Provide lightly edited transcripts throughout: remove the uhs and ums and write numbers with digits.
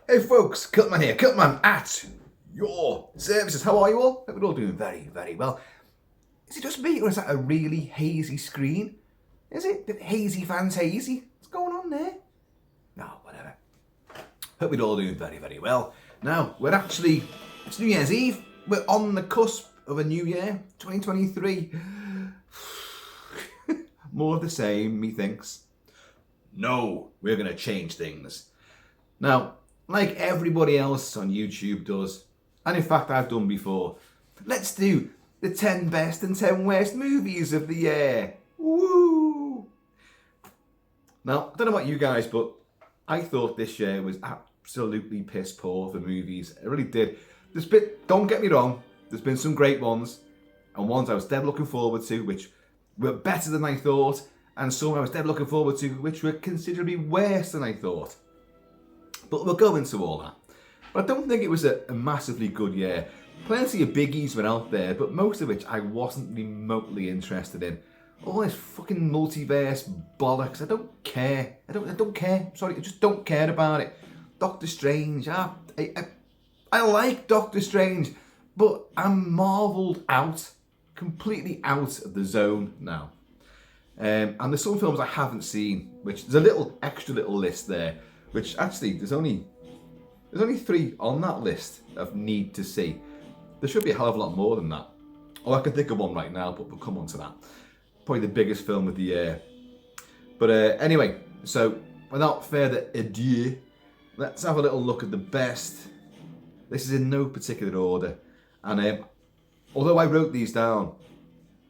Hey folks, Kilt-Man here, Kilt-Man at your services. How are you all? Hope we're all doing very, very well. Is it just me or is that a really hazy screen? Is it? Bit hazy fans hazy? What's going on there? No, whatever. Hope we're all doing very, very well. Now, it's New Year's Eve. We're on the cusp of a new year, 2023. More of the same, methinks. No, we're going to change things. Now, like everybody else on YouTube does, and in fact I've done before, let's do the 10 best and 10 worst movies of the year. Woo! Now, I don't know about you guys, but I thought this year was absolutely piss poor for movies. It really did. Don't get me wrong, there's been some great ones, and ones I was dead looking forward to, which were better than I thought, and some I was dead looking forward to, which were considerably worse than I thought. But we'll go into all that. But I don't think it was a massively good year. Plenty of biggies were out there, but most of which I wasn't remotely interested in. All this fucking multiverse bollocks. I don't care. I don't care. Sorry, I just don't care about it. Doctor Strange. I like Doctor Strange, but I'm marvelled out. Completely out of the zone now. And there's some films I haven't seen, which there's a little extra little list there. Which actually, there's only 3 on that list of need to see. There should be a hell of a lot more than that. Oh, I can think of one right now, but we'll come on to that. Probably the biggest film of the year. But anyway, so without further ado, let's have a little look at the best. This is in no particular order. And although I wrote these down,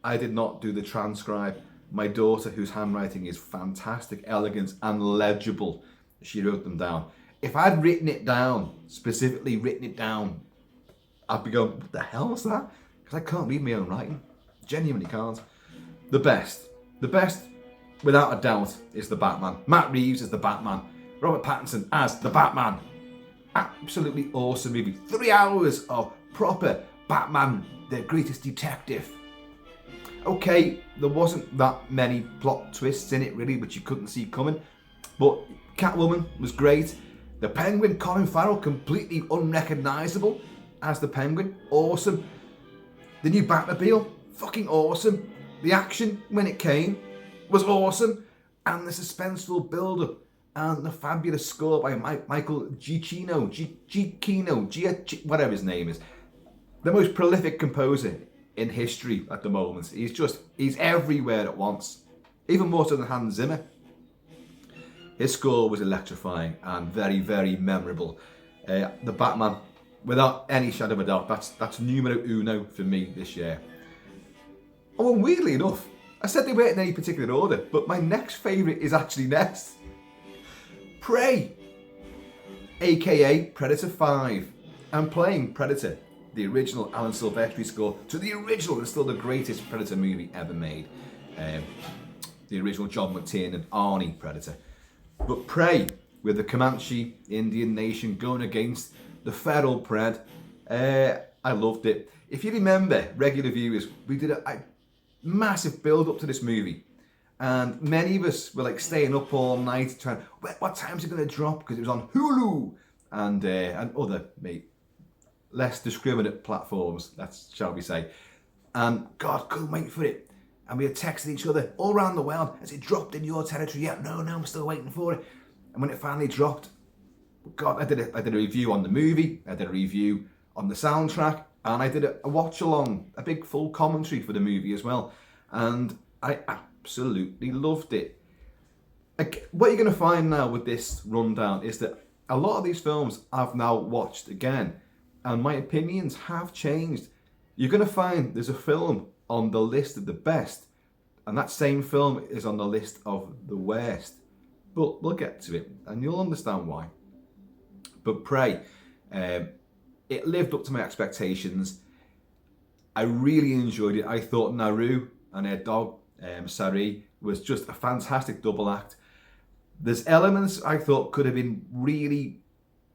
I did not do the transcribe. My daughter, whose handwriting is fantastic, elegant, and legible, she wrote them down. If I'd written it down, specifically written it down, I'd be going, what the hell was that? Because I can't read my own writing. Genuinely can't. The best, without a doubt, is The Batman. Matt Reeves as the Batman. Robert Pattinson as the Batman. Absolutely awesome movie. 3 hours of proper Batman, the greatest detective. Okay, there wasn't that many plot twists in it really, which you couldn't see coming. But Catwoman was great. The Penguin, Colin Farrell, completely unrecognisable as the Penguin. Awesome. The new Batmobile, fucking awesome. The action, when it came, was awesome. And the suspenseful build-up and the fabulous score by Michael Giacchino, whatever his name is. The most prolific composer in history at the moment. He's everywhere at once. Even more so than Hans Zimmer. His score was electrifying and very, very memorable. The Batman, without any shadow of a doubt, that's numero uno for me this year. Oh, and weirdly enough, I said they weren't in any particular order, but my next favourite is actually next. Prey, aka Predator 5. I'm playing Predator, the original Alan Silvestri score to the original and still the greatest Predator movie ever made. The original John McTiernan and Arnie Predator. But Prey, with the Comanche Indian nation going against the feral Pred, I loved it. If you remember, regular viewers, we did a massive build up to this movie. And many of us were like staying up all night trying, what time's it going to drop? Because it was on Hulu and other less discriminate platforms, shall we say. And God, couldn't wait for it. And we had texted each other all around the world. Has it dropped in your territory yet? No, I'm still waiting for it. And when it finally dropped, God, I did a review on the movie, I did a review on the soundtrack, and I did a watch along, a big full commentary for the movie as well. And I absolutely loved it. What you're going to find now with this rundown is that a lot of these films I've now watched again, and my opinions have changed. You're going to find there's a film on the list of the best, and that same film is on the list of the worst. But we'll get to it, and you'll understand why. But Prey, it lived up to my expectations. I really enjoyed it. I thought Naru and her dog, Sari, was just a fantastic double act. There's elements I thought could have been really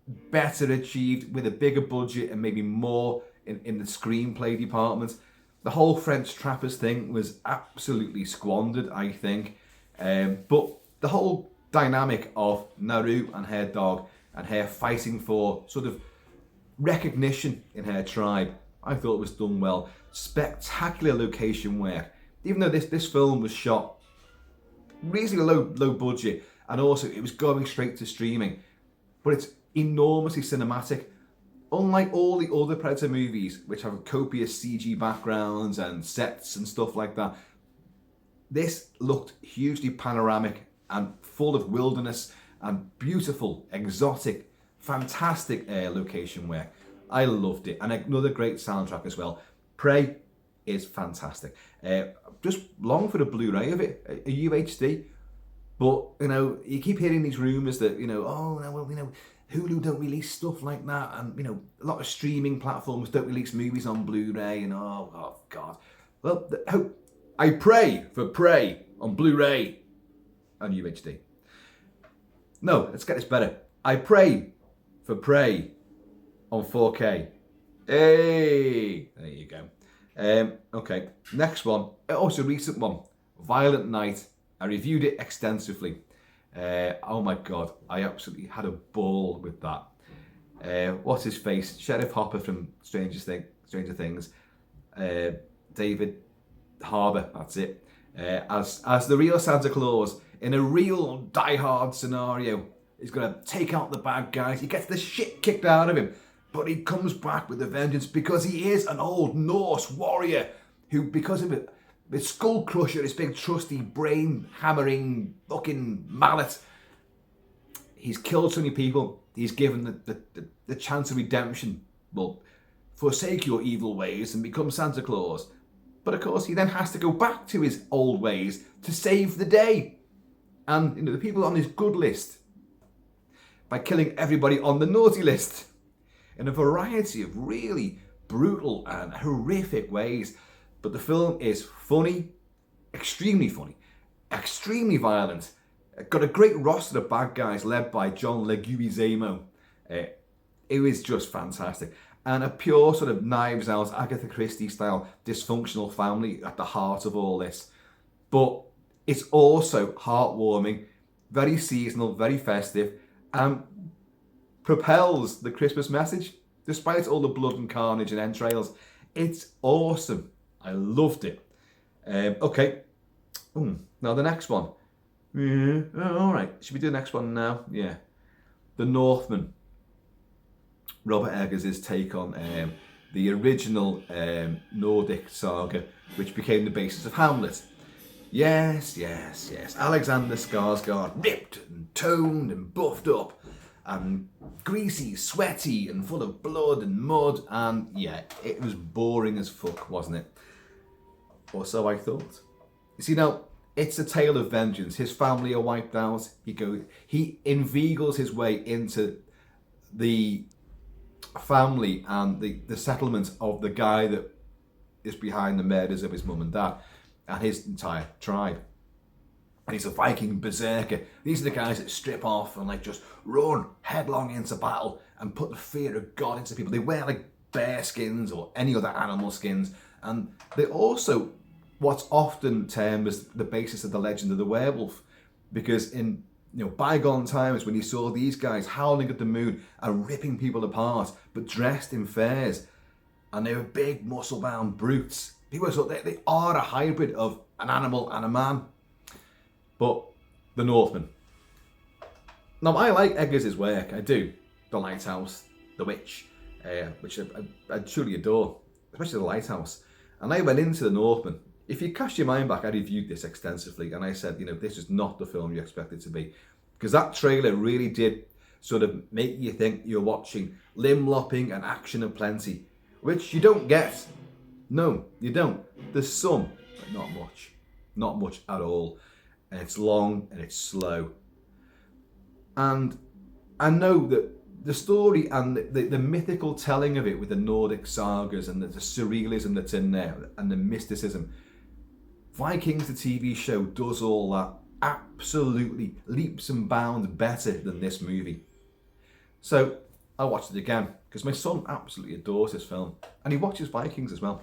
better achieved with a bigger budget and maybe more in the screenplay department. The whole French trappers thing was absolutely squandered, I think. But the whole dynamic of Naru and her dog and her fighting for sort of recognition in her tribe. I thought it was done well. Spectacular location work. Even though this film was shot reasonably low budget, and also it was going straight to streaming, but it's enormously cinematic. Unlike all the other Predator movies, which have copious CG backgrounds and sets and stuff like that, this looked hugely panoramic and full of wilderness and beautiful, exotic, fantastic location work. I loved it. And another great soundtrack as well. Prey is fantastic. Just long for the Blu-ray of it, a UHD. But, you keep hearing these rumours that, Hulu don't release stuff like that, and a lot of streaming platforms don't release movies on Blu-ray, and oh god. Well, I pray for Prey on Blu-ray and UHD. No, let's get this better. I pray for Prey on 4K. Hey, there you go. Okay, next one. Also a recent one. Violent Night. I reviewed it extensively. Oh my god, I absolutely had a ball with that. What's his face? Sheriff Hopper from Stranger Things. David Harbour, that's it. As the real Santa Claus in a real die-hard scenario. He's going to take out the bad guys. He gets the shit kicked out of him, but he comes back with a vengeance because he is an old Norse warrior who, because of it, the skull crusher, this big trusty brain hammering fucking mallet, he's killed so many people. He's given the chance of redemption. Well, forsake your evil ways and become Santa Claus. But of course, he then has to go back to his old ways to save the day. And the people on his good list by killing everybody on the naughty list in a variety of really brutal and horrific ways. But the film is funny, extremely violent. Got a great roster of bad guys led by John Leguizamo. It was just fantastic. And a pure sort of Knives Out, Agatha Christie style dysfunctional family at the heart of all this. But it's also heartwarming, very seasonal, very festive, and propels the Christmas message. Despite all the blood and carnage and entrails, it's awesome. I loved it. Okay. Now the next one. All right. Should we do the next one now? Yeah. The Northman. Robert Eggers' take on the original Nordic saga, which became the basis of Hamlet. Yes. Alexander Skarsgård, ripped and toned and buffed up, and greasy, sweaty, and full of blood and mud, and yeah, it was boring as fuck, wasn't it? Or so I thought. You see, now, it's a tale of vengeance. His family are wiped out. He inveigles his way into the family and the settlement of the guy that is behind the murders of his mum and dad and his entire tribe. And he's a Viking berserker. These are the guys that strip off and just run headlong into battle and put the fear of God into people. They wear bear skins or any other animal skins, and they also what's often termed as the basis of the legend of the werewolf, because in bygone times when you saw these guys howling at the moon and ripping people apart, but dressed in furs, and they were big muscle-bound brutes. People thought they are a hybrid of an animal and a man. But the Northman. Now, I like Eggers' work, I do. The Lighthouse, The Witch, which I truly adore, especially The Lighthouse. And I went into the Northman. If you cast your mind back, I reviewed this extensively, and I said, this is not the film you expect it to be. Because that trailer really did sort of make you think you're watching limb-lopping and action aplenty, which you don't get. No, you don't. There's some, but not much. Not much at all. And it's long and it's slow. And I know that the story and the mythical telling of it with the Nordic sagas and the surrealism that's in there and the mysticism, Vikings, the TV show, does all that absolutely leaps and bounds better than this movie. So I watched it again because my son absolutely adores this film, and he watches Vikings as well.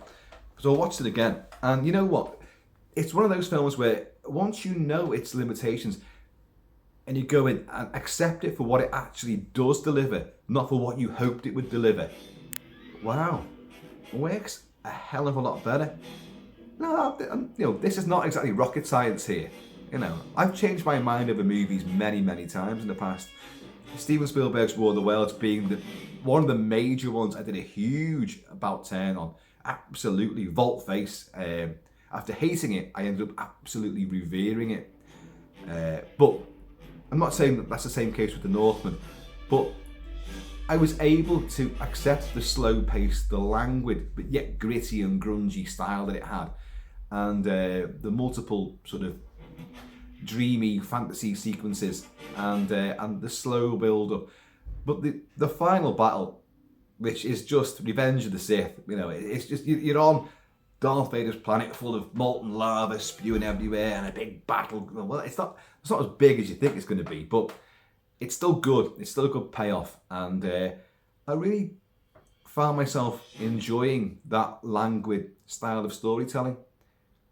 So I watched it again, and you know what? It's one of those films where once you know its limitations, and you go in and accept it for what it actually does deliver, not for what you hoped it would deliver, wow, it works a hell of a lot better. No, this is not exactly rocket science here. I've changed my mind over movies many, many times in the past. Steven Spielberg's War of the Worlds being one of the major ones I did a huge about turn on. Absolutely vault face. After hating it, I ended up absolutely revering it. But I'm not saying that that's the same case with The Northman, but I was able to accept the slow pace, the languid but yet gritty and grungy style that it had, and the multiple sort of dreamy fantasy sequences and the slow build up. But the final battle, which is just Revenge of the Sith, it's just you're on Darth Vader's planet full of molten lava spewing everywhere and a big battle. Well, it's not as big as you think it's going to be, but it's still good. It's still a good payoff, and I really found myself enjoying that languid style of storytelling.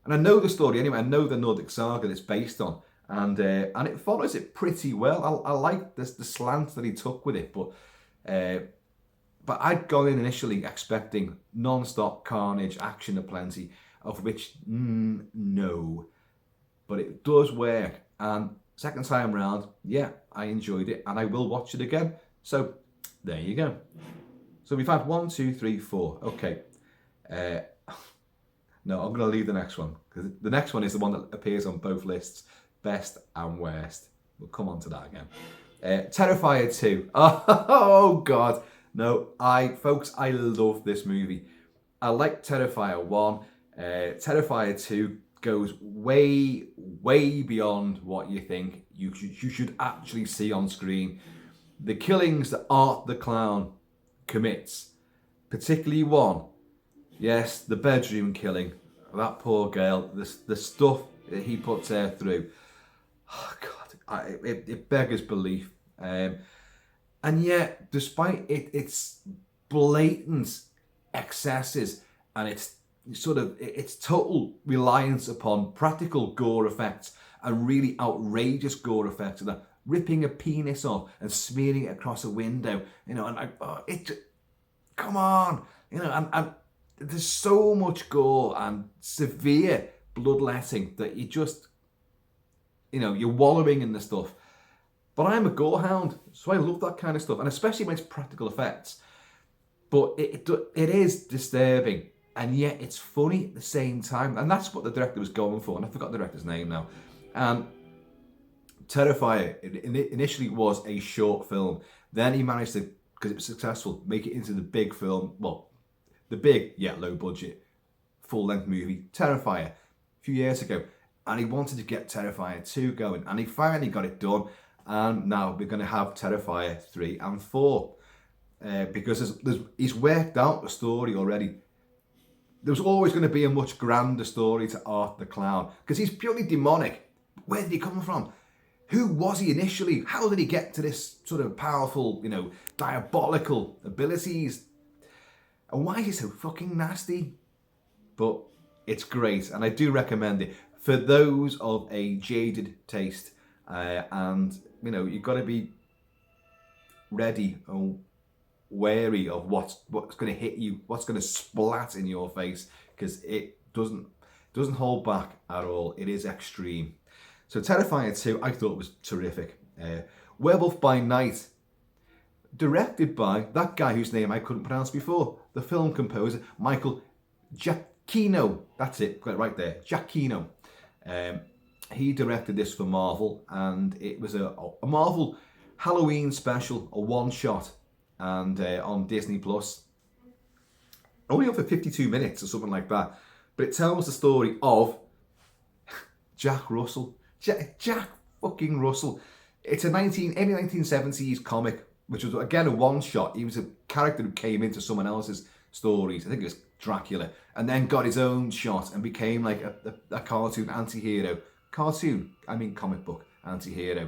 And I know the story anyway. I know the Nordic saga that it's based on, and it follows it pretty well. I like the slant that he took with it, but I'd gone in initially expecting non-stop carnage, action aplenty, of which no, but it does work. And second time round, yeah, I enjoyed it, and I will watch it again. So there you go. So we've had 1, 2, 3, 4. Okay. No, I'm going to leave the next one, because the next one is the one that appears on both lists, best and worst. We'll come on to that again. Terrifier 2. Oh God. No, folks, I love this movie. I like Terrifier 1. Terrifier 2 goes way, way beyond what you think you should actually see on screen. The killings that Art the Clown commits, particularly one, yes, the bedroom killing, that poor girl, the stuff that he puts her through, oh God, it beggars belief. And yet, despite its blatant excesses and its total reliance upon practical gore effects and really outrageous gore effects, and ripping a penis off and smearing it across a window, come on, and there's so much gore and severe bloodletting that you're wallowing in the stuff. But I'm a gore hound, so I love that kind of stuff, and especially when it's practical effects. But it is disturbing, and yet it's funny at the same time, and that's what the director was going for, and I forgot the director's name now. And Terrifier initially was a short film. Then he managed to, because it was successful, make it into the big film, well, the big yet low budget full-length movie, Terrifier, a few years ago. And he wanted to get Terrifier 2 going, and he finally got it done. And now we're going to have Terrifier 3 and 4. Because he's worked out the story already. There was always going to be a much grander story to Art the Clown, because he's purely demonic. Where did he come from? Who was he initially? How did he get to this sort of powerful, diabolical abilities? And why is he so fucking nasty? But it's great, and I do recommend it for those of a jaded taste. And you've got to be ready and wary of what's going to hit you, what's going to splat in your face, because it doesn't hold back at all. It is extreme. So Terrifier 2, I thought was terrific. Werewolf by Night, directed by that guy whose name I couldn't pronounce before, the film composer Michael Giacchino. That's it, got it right there, Giacchino. He directed this for Marvel, and it was a Marvel Halloween special, a one-shot, and on Disney Plus. Only on for 52 minutes or something like that. But it tells the story of Jack Russell. Jack fucking Russell. It's a early 1970s comic, which was, again, a one-shot. He was a character who came into someone else's stories. I think it was Dracula. And then got his own shot and became like a cartoon anti-hero. Comic book anti-hero.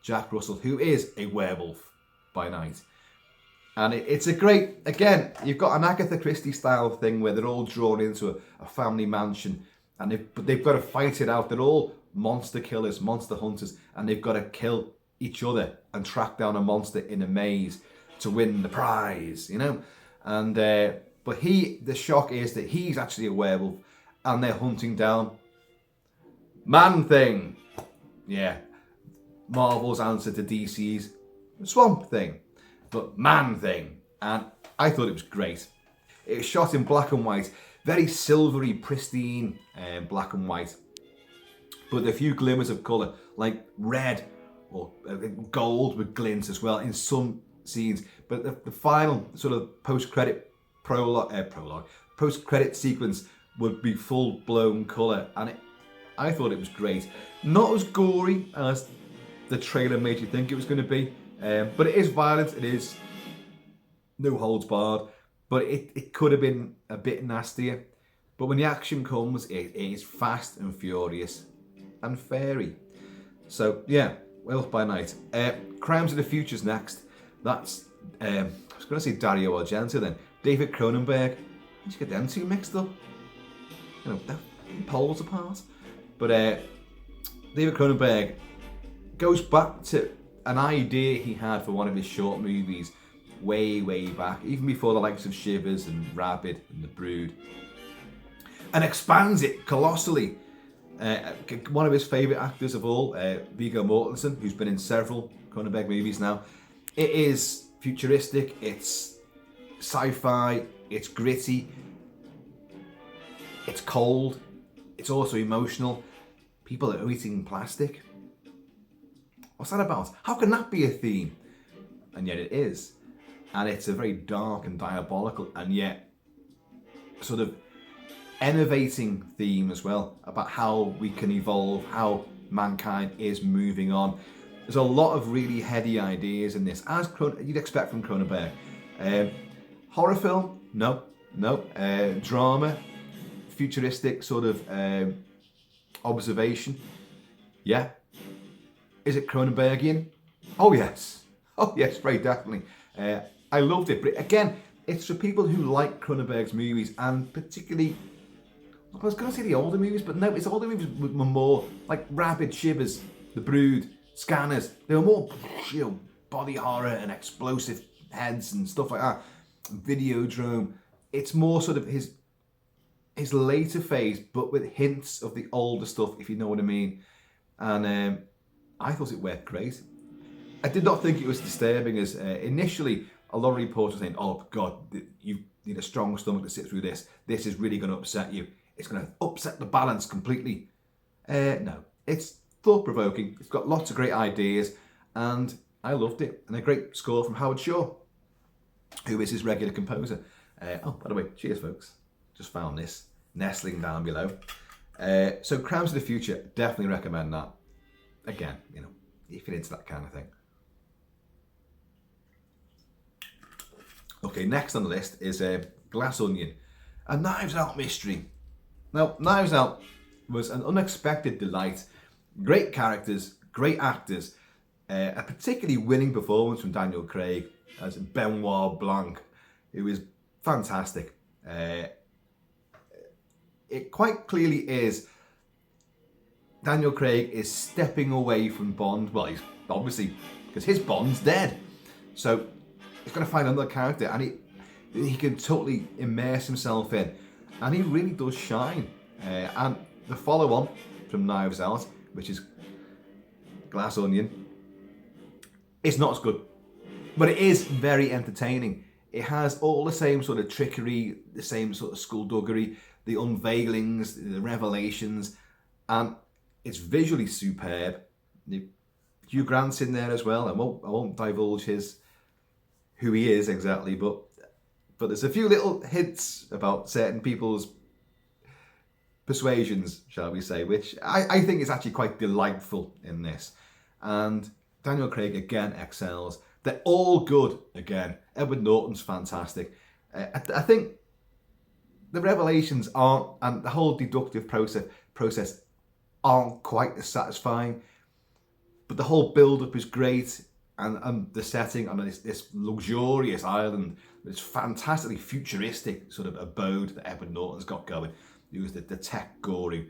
Jack Russell, who is a werewolf by night. And it's a great, again, you've got an Agatha Christie style thing where they're all drawn into a family mansion, and they've got to fight it out. They're all monster killers, monster hunters, and they've got to kill each other and track down a monster in a maze to win the prize, you know. And but the shock is that he's actually a werewolf, and they're hunting down Man-Thing. Yeah, Marvel's answer to DC's Swamp Thing, but Man-Thing, and I thought it was great. It was shot in black and white, very silvery, pristine black and white, but a few glimmers of colour, like red or gold with glints as well in some scenes. But the final sort of post-credit post-credit sequence would be full-blown colour, and I thought it was great. Not as gory as the trailer made you think it was going to be, but it is violent. It is no holds barred, but it could have been a bit nastier. But when the action comes, it is fast and furious and fairy. So yeah, Werewolf by Night. Crimes of the Future's next. That's I was going to say Dario Argento then. David Cronenberg. Did you get them two mixed up? You know, they're poles apart. But David Cronenberg goes back to an idea he had for one of his short movies way, way back, even before the likes of Shivers and Rabid and The Brood, and expands it colossally. One of his favourite actors of all, Viggo Mortensen, who's been in several Cronenberg movies now. It is futuristic, it's sci-fi, it's gritty, it's cold, it's also emotional. People are eating plastic. What's that about? How can that be a theme? And yet it is. And it's a very dark and diabolical and yet sort of innovating theme as well, about how we can evolve, how mankind is moving on. There's a lot of really heady ideas in this, as you'd expect from Cronenberg. Horror film? No. Drama, futuristic sort of observation. Yeah. Is it Cronenbergian? Oh yes, very definitely. I loved it, but again, it's for people who like Cronenberg's movies, and particularly, I was going to say the older movies, but no, it's older movies were more like Rabid, Shivers, The Brood, Scanners. They were more, body horror and explosive heads and stuff like that. Videodrome. It's more sort of his later phase, but with hints of the older stuff, if you know what I mean. And I thought it worked great. I did not think it was disturbing as initially a lot of reports were saying, oh God, you need a strong stomach to sit through this. This is really going to upset you. It's going to upset the balance completely. No, it's thought-provoking. It's got lots of great ideas, and I loved it. And a great score from Howard Shore, who is his regular composer. By the way, cheers folks. Just found this nestling down below. So Crimes of the Future, definitely recommend that. Again, if you're into that kind of thing. Okay, next on the list is Glass Onion, a Knives Out mystery. Now, Knives Out was an unexpected delight. Great characters, great actors, a particularly winning performance from Daniel Craig as Benoit Blanc, who is fantastic. It quite clearly is Daniel Craig is stepping away from Bond. Well, he's obviously, because his Bond's dead. So he's going to find another character, and he can totally immerse himself in. And he really does shine. And the follow-on from Knives Out, which is Glass Onion, it's not as good. But it is very entertaining. It has all the same sort of trickery, the same sort of skullduggery, the unveilings, the revelations, and it's visually superb. Hugh Grant's in there as well. I won't divulge who he is exactly, but there's a few little hints about certain people's persuasions, shall we say, which I think is actually quite delightful in this. And Daniel Craig again excels. They're all good again. Edward Norton's fantastic. I think the revelations aren't, and the whole deductive process aren't quite as satisfying, but the whole build-up is great, and the setting on this luxurious island, this fantastically futuristic sort of abode that Edward Norton's got going, who's the tech guru,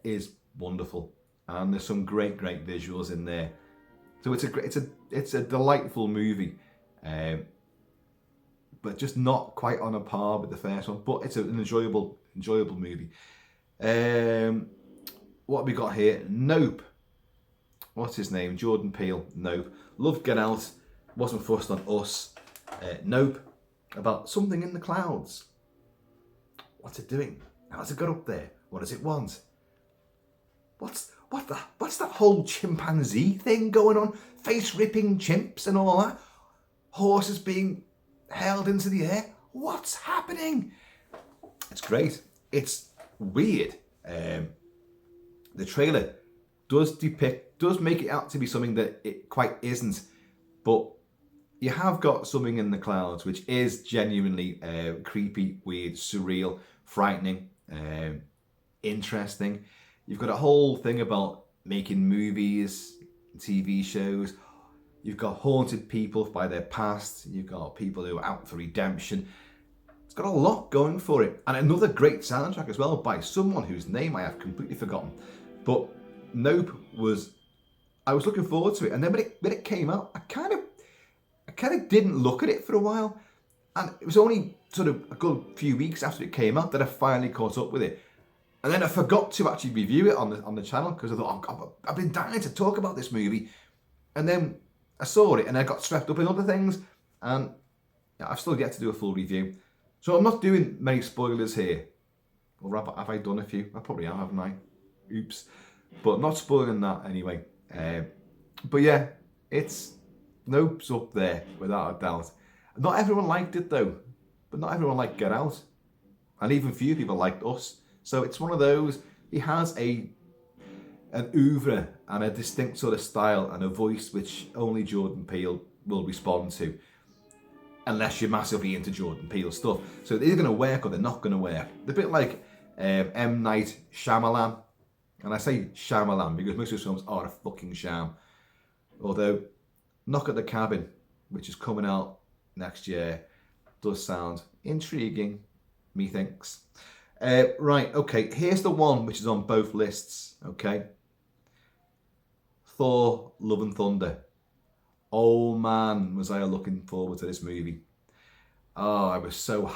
is wonderful, and there's some great visuals in there. So it's a delightful movie, but just not quite on a par with the first one. But it's an enjoyable movie. What have we got here? Nope. What's his name? Jordan Peele. Nope. Love Get Out. Wasn't fussed on Us. Nope. About something in the clouds. What's it doing? How's it got up there? What does it want? What's that whole chimpanzee thing going on? Face ripping chimps and all that. Horses being held into the air. What's happening? It's great. It's weird. The trailer does make it out to be something that it quite isn't, but you have got something in the clouds which is genuinely creepy, weird, surreal, frightening, interesting. You've got a whole thing about making movies, TV shows. You've got haunted people by their past. You've got people who are out for redemption. It's got a lot going for it. And another great soundtrack as well by someone whose name I have completely forgotten. But Nope I was looking forward to it. And then when it came out, I kind of didn't look at it for a while. And it was only sort of a good few weeks after it came out that I finally caught up with it. And then I forgot to actually review it on the channel because I thought, I've been dying to talk about this movie. And then I saw it and I got swept up in other things. And I've still yet to do a full review. So I'm not doing many spoilers here. Or have I done a few? I probably have, haven't I? Oops. But not spoiling that anyway. But yeah, Nope's up there without a doubt. Not everyone liked it though. But not everyone liked Get Out. And even few people liked Us. So it's one of those, he has an oeuvre and a distinct sort of style and a voice which only Jordan Peele will respond to. Unless you're massively into Jordan Peele stuff. So they're either going to work or they're not going to work. They're a bit like M. Night Shyamalan. And I say Shyamalan because most of his films are a fucking sham. Although Knock at the Cabin, which is coming out next year, does sound intriguing, methinks. Right, okay, here's the one which is on both lists, okay? Thor, Love and Thunder. Oh man, was I looking forward to this movie. Oh, I was so,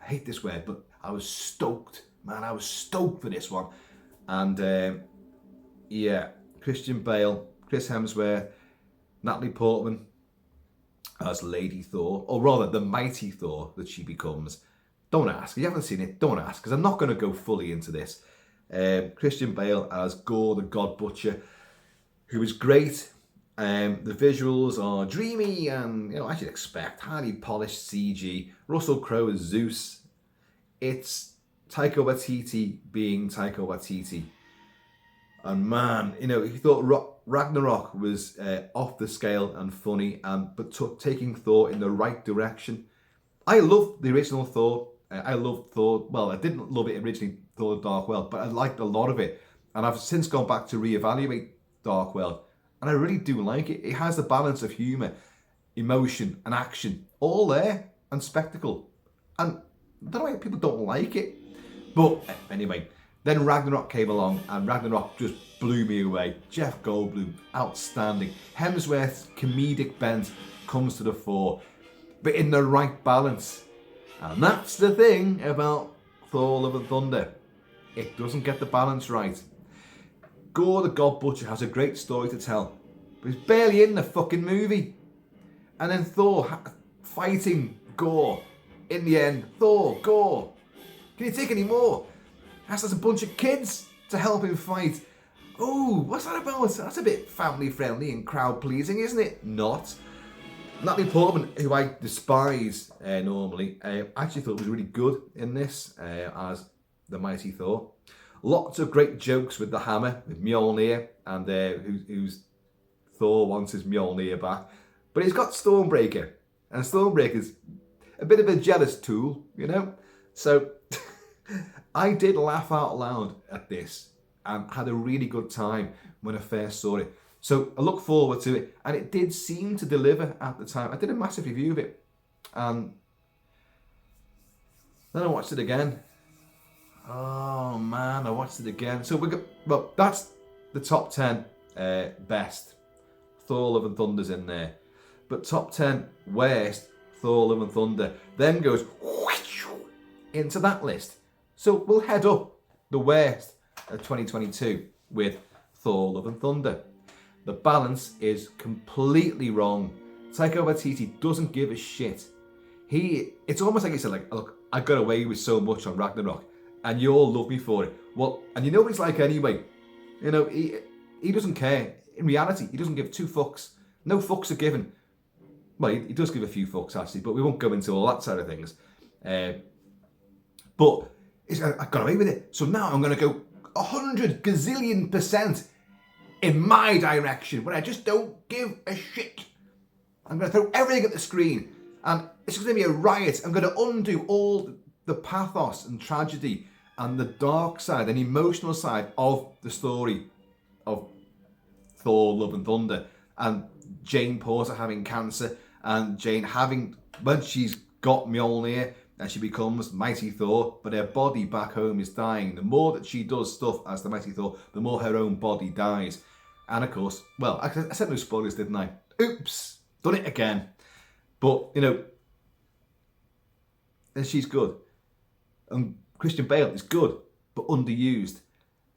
I hate this word, but I was stoked. Man, I was stoked for this one. And yeah, Christian Bale, Chris Hemsworth, Natalie Portman as Lady Thor, or rather the mighty Thor that she becomes. Don't ask. If you haven't seen it, don't ask, because I'm not going to go fully into this. Christian Bale as Gore the God Butcher, who is great. The visuals are dreamy and, as you'd expect, highly polished CG. Russell Crowe as Zeus. It's Taika Waititi being Taika Waititi. And man, he thought Ragnarok was off the scale and funny, but taking Thor in the right direction. I loved the original Thor. I loved Thor. Well, I didn't love it originally, Thor Dark World, but I liked a lot of it. And I've since gone back to reevaluate Dark World. And I really do like it. It has the balance of humour, emotion and action. All there. And spectacle. And I don't know why people don't like it. But anyway, then Ragnarok came along and Ragnarok just blew me away. Jeff Goldblum, outstanding. Hemsworth's comedic bent comes to the fore, but in the right balance. And that's the thing about Thor Love and Thunder. It doesn't get the balance right. Gore the God Butcher has a great story to tell, but he's barely in the fucking movie. And then Thor fighting Gore. In the end, Thor, Gore. Can you take any more? Has a bunch of kids to help him fight. Oh, what's that about? That's a bit family friendly and crowd pleasing, isn't it? Not. Natalie Portman, who I despise normally, actually thought was really good in this as the mighty Thor. Lots of great jokes with the hammer, with Mjolnir, and who's Thor wants his Mjolnir back. But he's got Stormbreaker, and Stormbreaker's a bit of a jealous tool, So I did laugh out loud at this and had a really good time when I first saw it. So I look forward to it, and it did seem to deliver at the time. I did a massive review of it, and then I watched it again. Oh man, I watched it again. So that's the top 10 best Thor Love and Thunder's in there. But top 10 worst Thor Love and Thunder then goes into that list. So we'll head up the worst of 2022 with Thor Love and Thunder. The balance is completely wrong. Taika Waititi doesn't give a shit. It's almost like he said, like, look, I got away with so much on Ragnarok, and you all love me for it. Well, and you know what he's like anyway. You know, he doesn't care. In reality, he doesn't give two fucks. No fucks are given. Well, he does give a few fucks, actually, but we won't go into all that side of things. But I got away with it. So now I'm going to go 100 gazillion% in my direction, when I just don't give a shit. I'm going to throw everything at the screen, and it's going to be a riot. I'm going to undo all the pathos and tragedy and the dark side and emotional side of the story of Thor Love and Thunder, and Jane Porter having cancer, and Jane having, when she's got Mjolnir and she becomes Mighty Thor, but her body back home is dying. The more that she does stuff as the Mighty Thor, the more her own body dies. And of course, well, I said no spoilers, didn't I? Oops, done it again. But, you know, and she's good. And Christian Bale is good, but underused.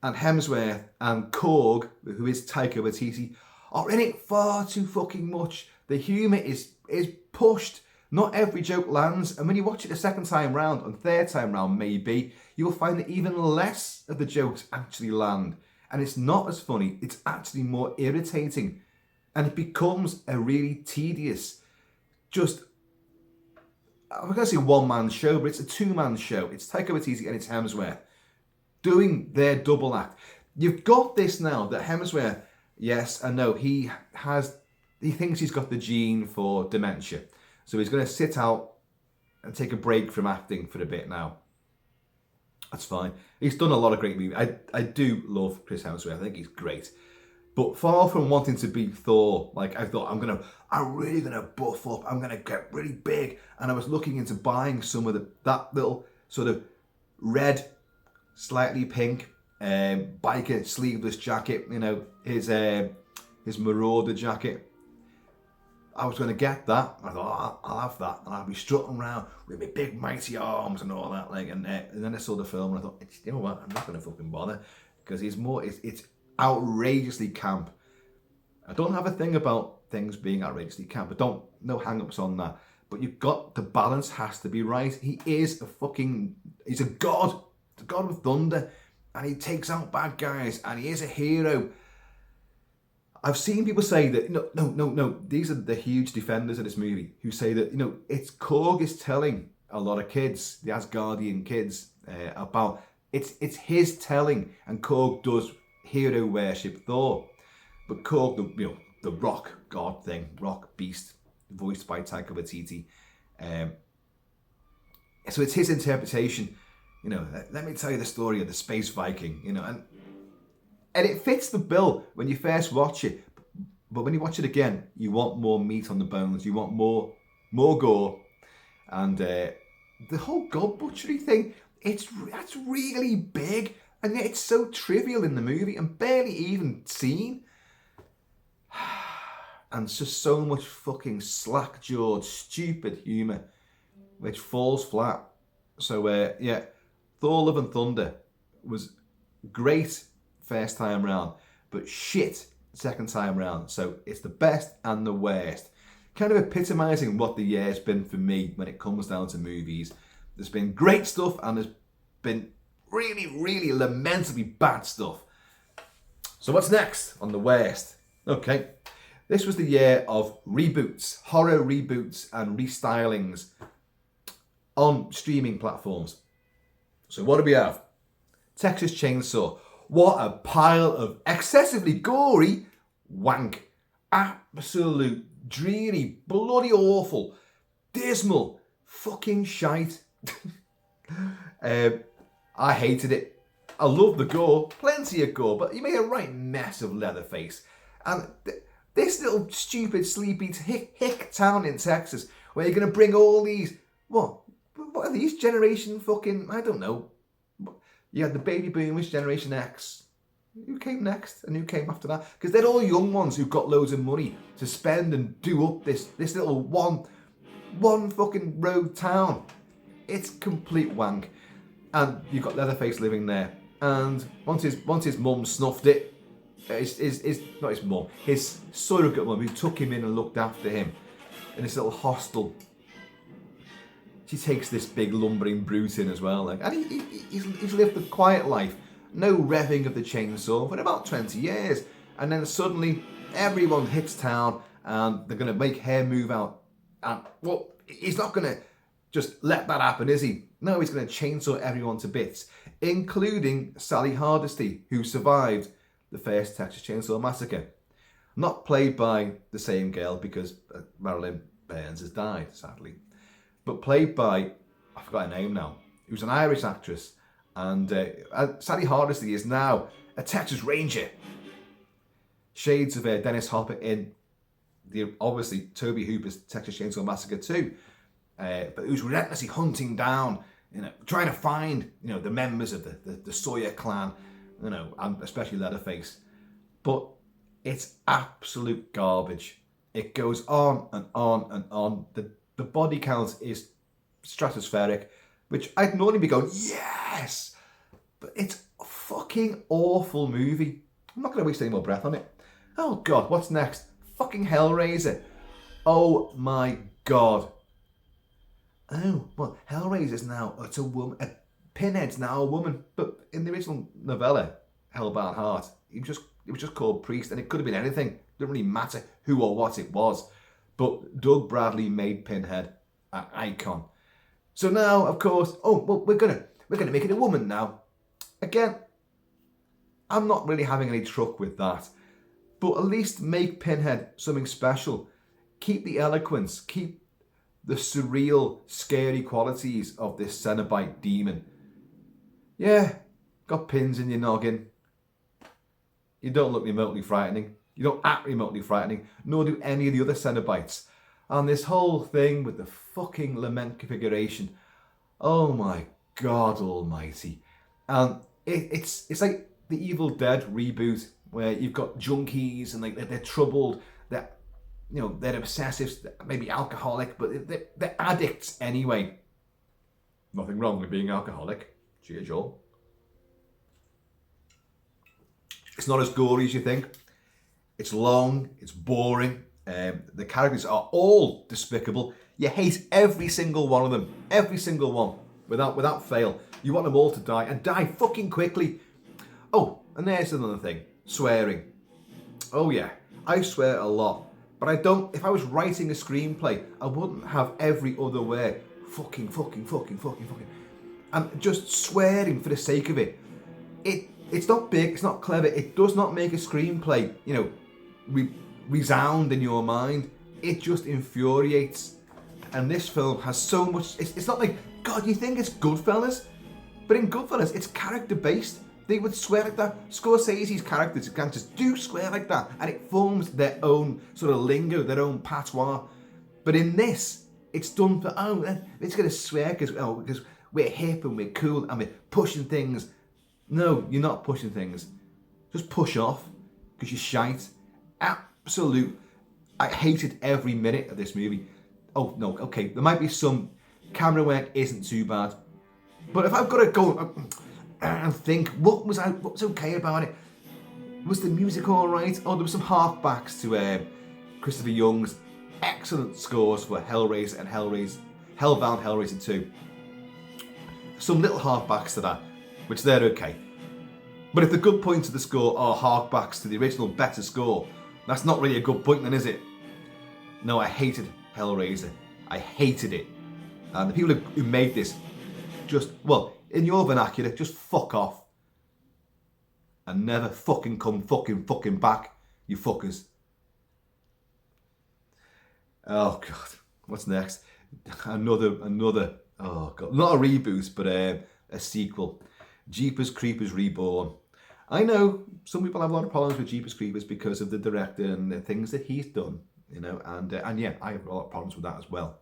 And Hemsworth and Korg, who is Taika Waititi, are in it far too fucking much. The humour is pushed. Not every joke lands, and when you watch it a second time round, and third time round maybe, you'll find that even less of the jokes actually land. And it's not as funny, it's actually more irritating. And it becomes a really tedious, just, I'm going to say one-man show, but it's a two-man show. It's Taika Waititi and it's Hemsworth doing their double act. You've got this now that Hemsworth, yes, I know, he thinks he's got the gene for dementia. So he's going to sit out and take a break from acting for a bit now. That's fine. He's done a lot of great movies. I do love Chris Hemsworth. I think he's great. But far from wanting to be Thor, like I thought, I'm really going to buff up. I'm going to get really big. And I was looking into buying some of that little sort of red, slightly pink biker sleeveless jacket. You know, his Marauder jacket. I was going to get that. I thought, I'll have that, and I'll be strutting around with my big mighty arms and all that. Like, and then I saw the film, and I thought, you know what? I'm not going to fucking bother, because it's outrageously camp. I don't have a thing about things being outrageously camp. I don't, no hang-ups on that. But you've got, the balance has to be right. He is he's a god, the god of thunder, and he takes out bad guys, and he is a hero. I've seen people say that, no, these are the huge defenders of this movie who say that, it's Korg is telling a lot of kids, the Asgardian kids, about, it's his telling, and Korg does hero worship Thor. But Korg, the rock god thing, rock beast, voiced by Taika Waititi. So it's his interpretation, let me tell you the story of the space Viking, and it fits the bill when you first watch it, but when you watch it again, you want more meat on the bones, you want more gore, and the whole god butchery thing, that's really big, and yet it's so trivial in the movie and barely even seen, and it's just so much fucking slack-jawed, stupid humour, which falls flat. So Thor Love and Thunder was great first time round, but shit second time round. So it's the best and the worst, kind of epitomising what the year's been for me when it comes down to movies. There's been great stuff, and there's been really, really lamentably bad stuff. So what's next on the worst? Okay, this was the year of reboots, horror reboots and restylings on streaming platforms. So what do we have? Texas Chainsaw. What a pile of excessively gory wank. Absolute, dreary, bloody awful, dismal, fucking shite. I hated it. I love the gore, plenty of gore, but you made a right mess of Leatherface. And this little stupid sleepy hick town in Texas, where you're going to bring all these, what are these generation fucking, I don't know. You had the baby boomers, Generation X. who came next and who came after that? Because they're all young ones who've got loads of money to spend and do up this little one fucking road town. It's complete wank. And you've got Leatherface living there. And once his mum snuffed it, not his mum, his surrogate mum, who took him in and looked after him in this little hostel, she takes this big lumbering brute in as well. Like, and he's lived a quiet life, no revving of the chainsaw for about 20 years. And then suddenly everyone hits town and they're going to make her move out. And, well, he's not going to just let that happen, is he? No, he's going to chainsaw everyone to bits, including Sally Hardesty, who survived the first Texas Chainsaw Massacre. Not played by the same girl, because Marilyn Burns has died, sadly, but played by, I forgot her name now, who's an Irish actress. And Sally Hardesty is now a Texas Ranger. Shades of Dennis Hopper in obviously Tobe Hooper's Texas Chainsaw Massacre 2. But who's relentlessly hunting down, trying to find, the members of the Sawyer clan, and especially Leatherface. But it's absolute garbage. It goes on and on and on. The body count is stratospheric, which I'd normally be going, yes! But it's a fucking awful movie. I'm not going to waste any more breath on it. Oh God, what's next? Fucking Hellraiser. Oh my God. Oh, well, Hellraiser's now, it's a woman. Pinhead's now a woman. But in the original novella, Hellbound Heart, it was just called Priest, and it could have been anything. It didn't really matter who or what it was. But Doug Bradley made Pinhead an icon. So now, of course, we're gonna make it a woman now. Again, I'm not really having any truck with that. But at least make Pinhead something special. Keep the eloquence, keep the surreal, scary qualities of this Cenobite demon. Yeah, got pins in your noggin. You don't look remotely frightening. You don't act remotely frightening, nor do any of the other Cenobites. And this whole thing with the fucking lament configuration. Oh my God almighty. And it's like the Evil Dead reboot, where you've got junkies and they're troubled, they're obsessives, maybe alcoholic, but they're addicts anyway. Nothing wrong with being alcoholic. Cheers, Joel. It's not as gory as you think. It's long, it's boring. The characters are all despicable. You hate every single one of them. Every single one. Without fail. You want them all to die, and die fucking quickly. Oh, and there's another thing. Swearing. Oh yeah, I swear a lot. But I don't, if I was writing a screenplay, I wouldn't have every other word fucking. And just swearing for the sake of it. It's not big, it's not clever, it does not make a screenplay, resound in your mind. It just infuriates. And this film has so much, it's not like, God, you think it's Goodfellas? But in Goodfellas, it's character based. They would swear like that. Scorsese's characters, gangsters, do swear like that. And it forms their own sort of lingo, their own patois. But in this, it's done for, it's going to swear because we're hip and we're cool and we're pushing things. No, you're not pushing things. Just push off because you're shite. Absolute. I hated every minute of this movie. Oh, no, okay. There might be some camera work isn't too bad. But if I've got to go and think, what was okay about it? Was the music all right? Oh, there were some harkbacks to Christopher Young's excellent scores for Hellraiser and Hellbound Hellraiser 2. Some little harkbacks to that, which they're okay. But if the good points of the score are harkbacks to the original better score, that's not really a good point then, is it? No, I hated Hellraiser. I hated it. And the people who made this just, well, in your vernacular, just fuck off. And never fucking come fucking back, you fuckers. Oh God, what's next? Another, oh God, not a reboot, but a sequel. Jeepers Creepers Reborn. I know some people have a lot of problems with Jeepers Creepers because of the director and the things that he's done, and yeah, I have a lot of problems with that as well.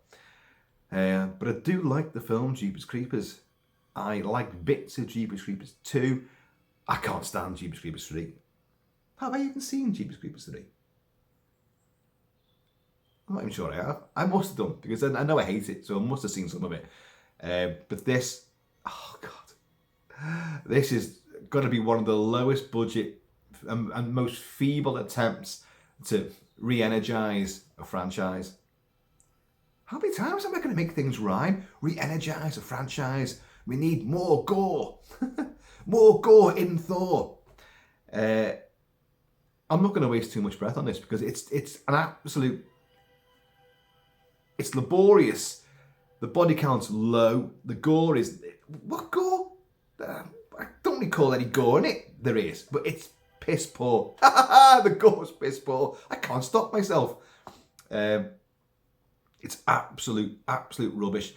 But I do like the film Jeepers Creepers. I like bits of Jeepers Creepers 2. I can't stand Jeepers Creepers 3. Have I even seen Jeepers Creepers 3? I'm not even sure I have. I must have done, because I know I hate it, so I must have seen some of it. But this, oh God, this is got to be one of the lowest budget and most feeble attempts to re-energize a franchise. How many times am I going to make things rhyme? Re-energize a franchise. We need more gore. More gore in Thor. I'm not going to waste too much breath on this because it's an absolute... It's laborious. The body count's low. The gore is... What gore? I don't recall any gore in it. There is, but it's piss poor. The gore's piss poor. I can't stop myself. It's absolute rubbish.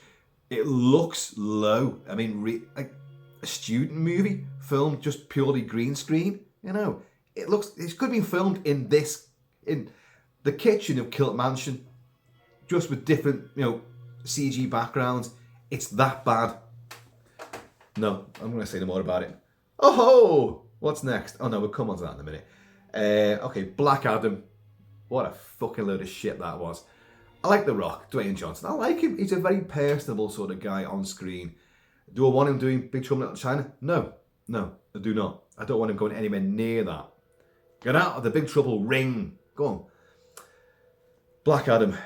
It looks low. I mean, like a student movie filmed just purely green screen. You know, it could have been filmed in the kitchen of Kilt Mansion, just with different, CG backgrounds. It's that bad. No, I'm going to say no more about it. Oh, what's next? Oh no, we'll come on to that in a minute. Okay, Black Adam. What a fucking load of shit that was. I like The Rock, Dwayne Johnson. I like him. He's a very personable sort of guy on screen. Do I want him doing Big Trouble in Little China? No, I do not. I don't want him going anywhere near that. Get out of the Big Trouble ring. Go on. Black Adam.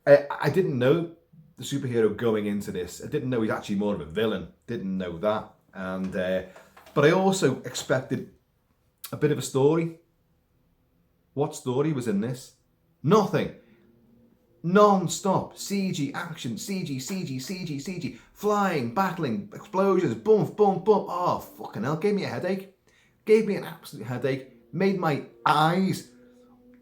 I didn't know the superhero going into this. I didn't know he's actually more of a villain. Didn't know that. And but I also expected a bit of a story. What story was in this? Nothing. Non-stop CG action, CG, flying, battling, explosions, bump. Oh, fucking hell, gave me a headache. Gave me an absolute headache. Made my eyes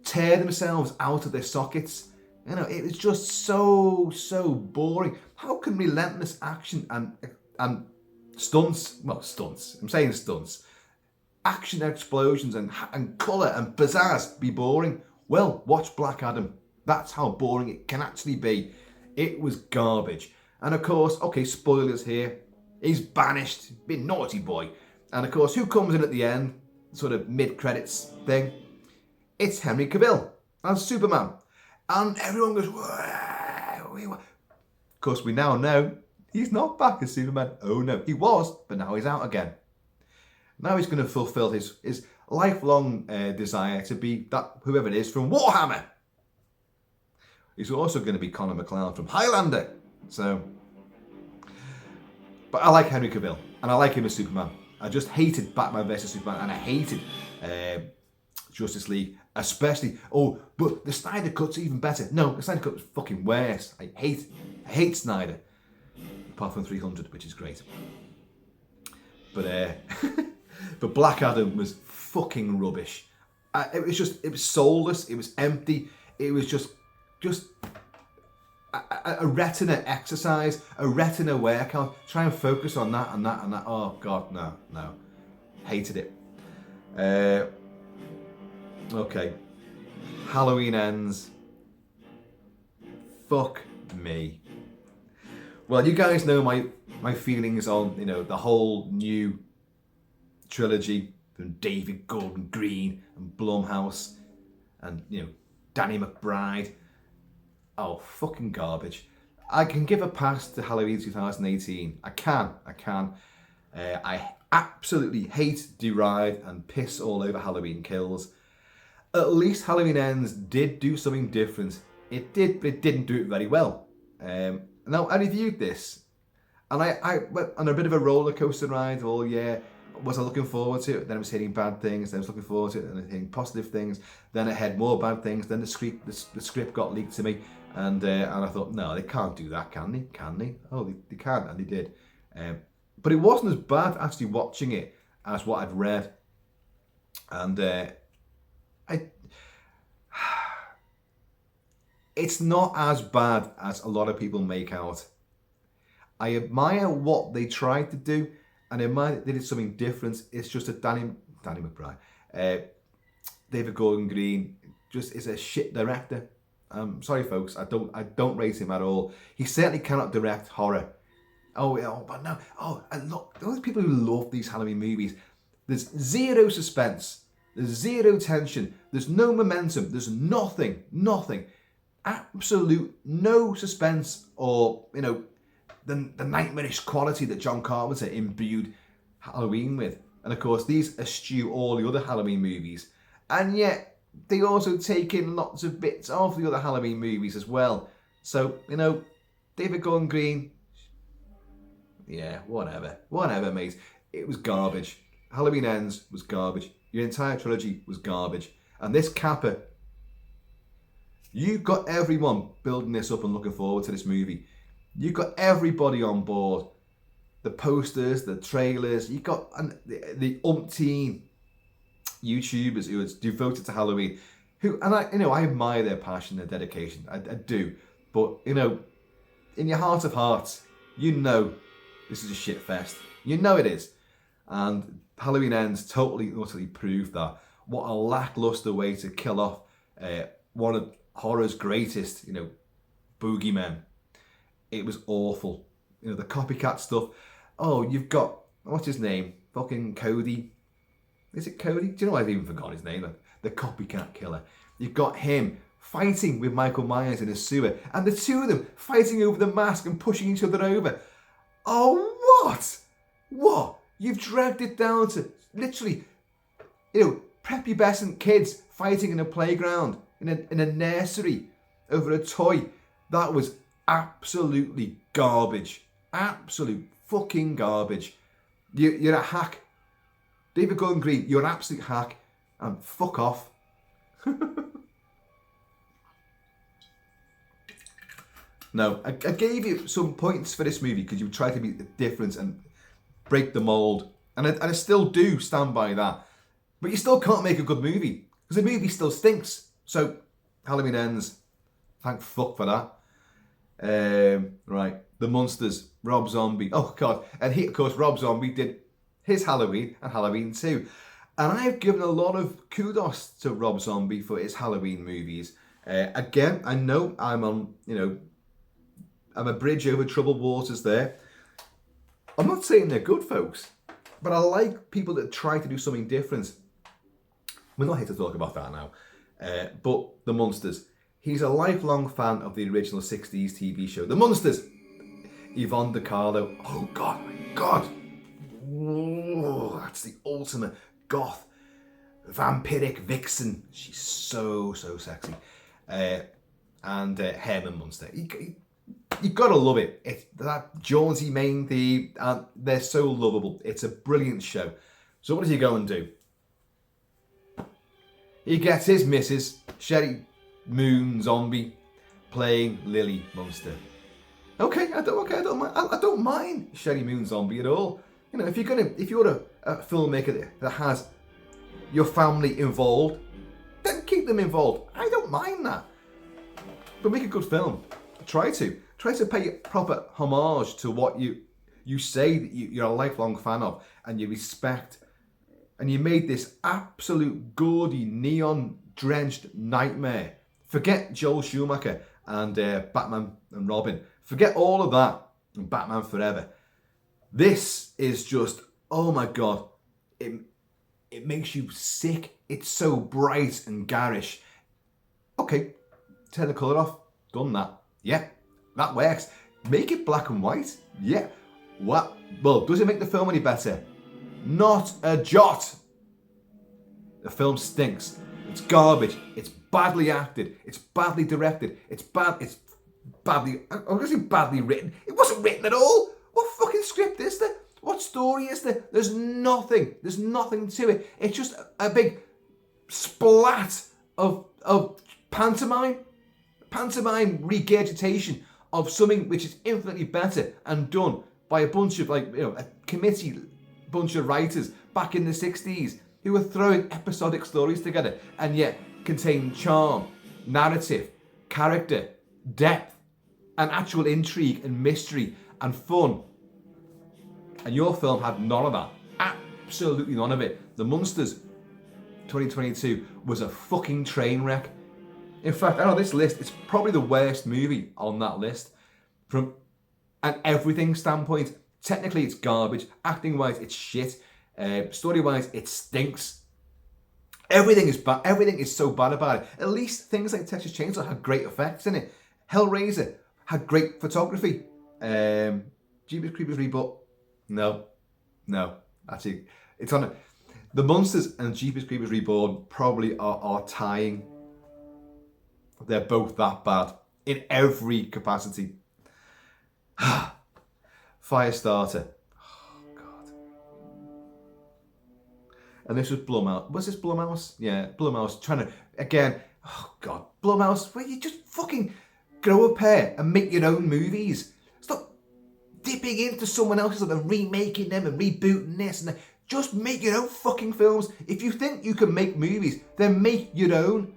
tear themselves out of their sockets. It was just so boring. How can relentless action and stunts, I'm saying stunts, action and explosions and colour and pizzazz be boring? Well, watch Black Adam. That's how boring it can actually be. It was garbage. And of course, okay, spoilers here. He's banished, been naughty boy. And of course, who comes in at the end, sort of mid-credits thing? It's Henry Cavill as Superman. And everyone goes, whoa. Of course, we now know he's not back as Superman. Oh no, he was, but now he's out again. Now he's going to fulfill his lifelong desire to be that whoever it is from Warhammer. He's also going to be Connor McLeod from Highlander. So, but I like Henry Cavill, and I like him as Superman. I just hated Batman vs Superman, and I hated Justice League, especially. Oh, but the Snyder Cut's even better. No, the Snyder Cut was fucking worse. I hate Snyder, apart from 300, which is great. But but Black Adam was fucking rubbish. It was soulless. It was empty. It was just a retina exercise, a retina workout. Try and focus on that and that and that. Oh God, no. Hated it. Okay. Halloween Ends. Fuck me. Well, you guys know my feelings on, the whole new trilogy from David Gordon Green and Blumhouse and, Danny McBride. Oh, fucking garbage. I can give a pass to Halloween 2018. I can. I absolutely hate, deride, and piss all over Halloween Kills. At least Halloween Ends did do something different. It did, but it didn't do it very well. Now, I reviewed this, and I went on a bit of a roller coaster ride all year. Was I looking forward to it? Then I was hitting bad things. Then I was looking forward to it, and I was hitting positive things. Then I had more bad things. Then the script got leaked to me, and I thought, no, they can't do that, can they? Can they? Oh, they can, and they did. But it wasn't as bad actually watching it as what I'd read, and it's not as bad as a lot of people make out. I admire what they tried to do, and in mind they did something different. It's just that Danny McBride, David Gordon Green, just is a shit director. Sorry, folks, I don't rate him at all. He certainly cannot direct horror. But no. And look, those people who love these Halloween movies, There's zero suspense. There's zero tension. There's no momentum. There's nothing. Absolute no suspense or, the nightmarish quality that John Carpenter imbued Halloween with. And of course, these eschew all the other Halloween movies. And yet, they also take in lots of bits of the other Halloween movies as well. So, David Gordon Green, yeah, whatever, mate. It was garbage. Halloween Ends was garbage. Your entire trilogy was garbage. And this capper, you've got everyone building this up and looking forward to this movie. You've got everybody on board. The posters, the trailers, you've got the umpteen YouTubers who are devoted to Halloween. I admire their passion, their dedication. I do. But, in your heart of hearts, this is a shit fest. It is. And Halloween Ends totally, utterly proved that. What a lackluster way to kill off one of horror's greatest, boogeymen. It was awful. The copycat stuff. Oh, you've got, what's his name? Fucking Cody. Is it Cody? Do you know I've even forgotten his name? The copycat killer. You've got him fighting with Michael Myers in a sewer. And the two of them fighting over the mask and pushing each other over. Oh, what? What? You've dragged it down to literally, prepubescent kids fighting in a playground, in a nursery, over a toy. That was absolutely garbage. Absolute fucking garbage. You're a hack. David Gordon Green, you're an absolute hack. And fuck off. No, I gave you some points for this movie because you tried to be different and break the mould. And I still do stand by that. But you still can't make a good movie because the movie still stinks. So, Halloween Ends. Thank fuck for that. Right, The Munsters, Rob Zombie. Oh, God. And of course, Rob Zombie did his Halloween and Halloween 2. And I've given a lot of kudos to Rob Zombie for his Halloween movies. Again, I know I'm on, I'm a bridge over troubled waters there. I'm not saying they're good, folks, but I like people that try to do something different. We're not here to talk about that now. But The Munsters. He's a lifelong fan of the original 60s TV show. The Munsters. Yvonne DiCarlo. Oh, God, my God. Whoa, that's the ultimate goth vampiric vixen. She's so sexy. And Herman Munster. You gotta love it. It's that jaunty main theme, and they're so lovable. It's a brilliant show. So what does he go and do? He gets his missus, Sherry Moon Zombie, playing Lily Munster. Okay, I don't mind Sherry Moon Zombie at all. If you're a filmmaker that has your family involved, then keep them involved. I don't mind that. But make a good film. Try to pay proper homage to what you say that you're a lifelong fan of and you respect. And you made this absolute gaudy, neon-drenched nightmare. Forget Joel Schumacher and Batman and Robin. Forget all of that and Batman Forever. This is just, oh my God, it makes you sick. It's so bright and garish. Okay, turn the colour off. Done that. Yeah, that works. Make it black and white. Yeah. What? Well, does it make the film any better? Not a jot. The film stinks. It's garbage. It's badly acted. It's badly directed. It's badly, I'm going to say badly written. It wasn't written at all. What fucking script is there? What story is there? There's nothing. There's nothing to it. It's just a big splat of pantomime regurgitation of something which is infinitely better and done by a bunch of a committee bunch of writers back in the 60s who were throwing episodic stories together and yet contain charm, narrative, character, depth, and actual intrigue and mystery and fun. And your film had none of that. Absolutely none of it. The Munsters 2022 was a fucking train wreck. In fact, out of this list, it's probably the worst movie on that list. From an everything standpoint, technically it's garbage. Acting wise, it's shit. Story-wise, it stinks. Everything is bad. Everything is so bad about it. At least things like Texas Chainsaw had great effects in it. Hellraiser had great photography. Jeepers Creepers Reboot, no. Actually, it's on it. The Monsters and Jeepers Creepers Reborn probably are tying. They're both that bad in every capacity. Firestarter. Oh, God. And this was Blumhouse. Was this Blumhouse? Yeah, Blumhouse trying to, again, oh, God. Blumhouse, where you just fucking grow a pair and make your own movies. Stop dipping into someone else's and remaking them and rebooting this and that. Just make your own fucking films. If you think you can make movies, then make your own.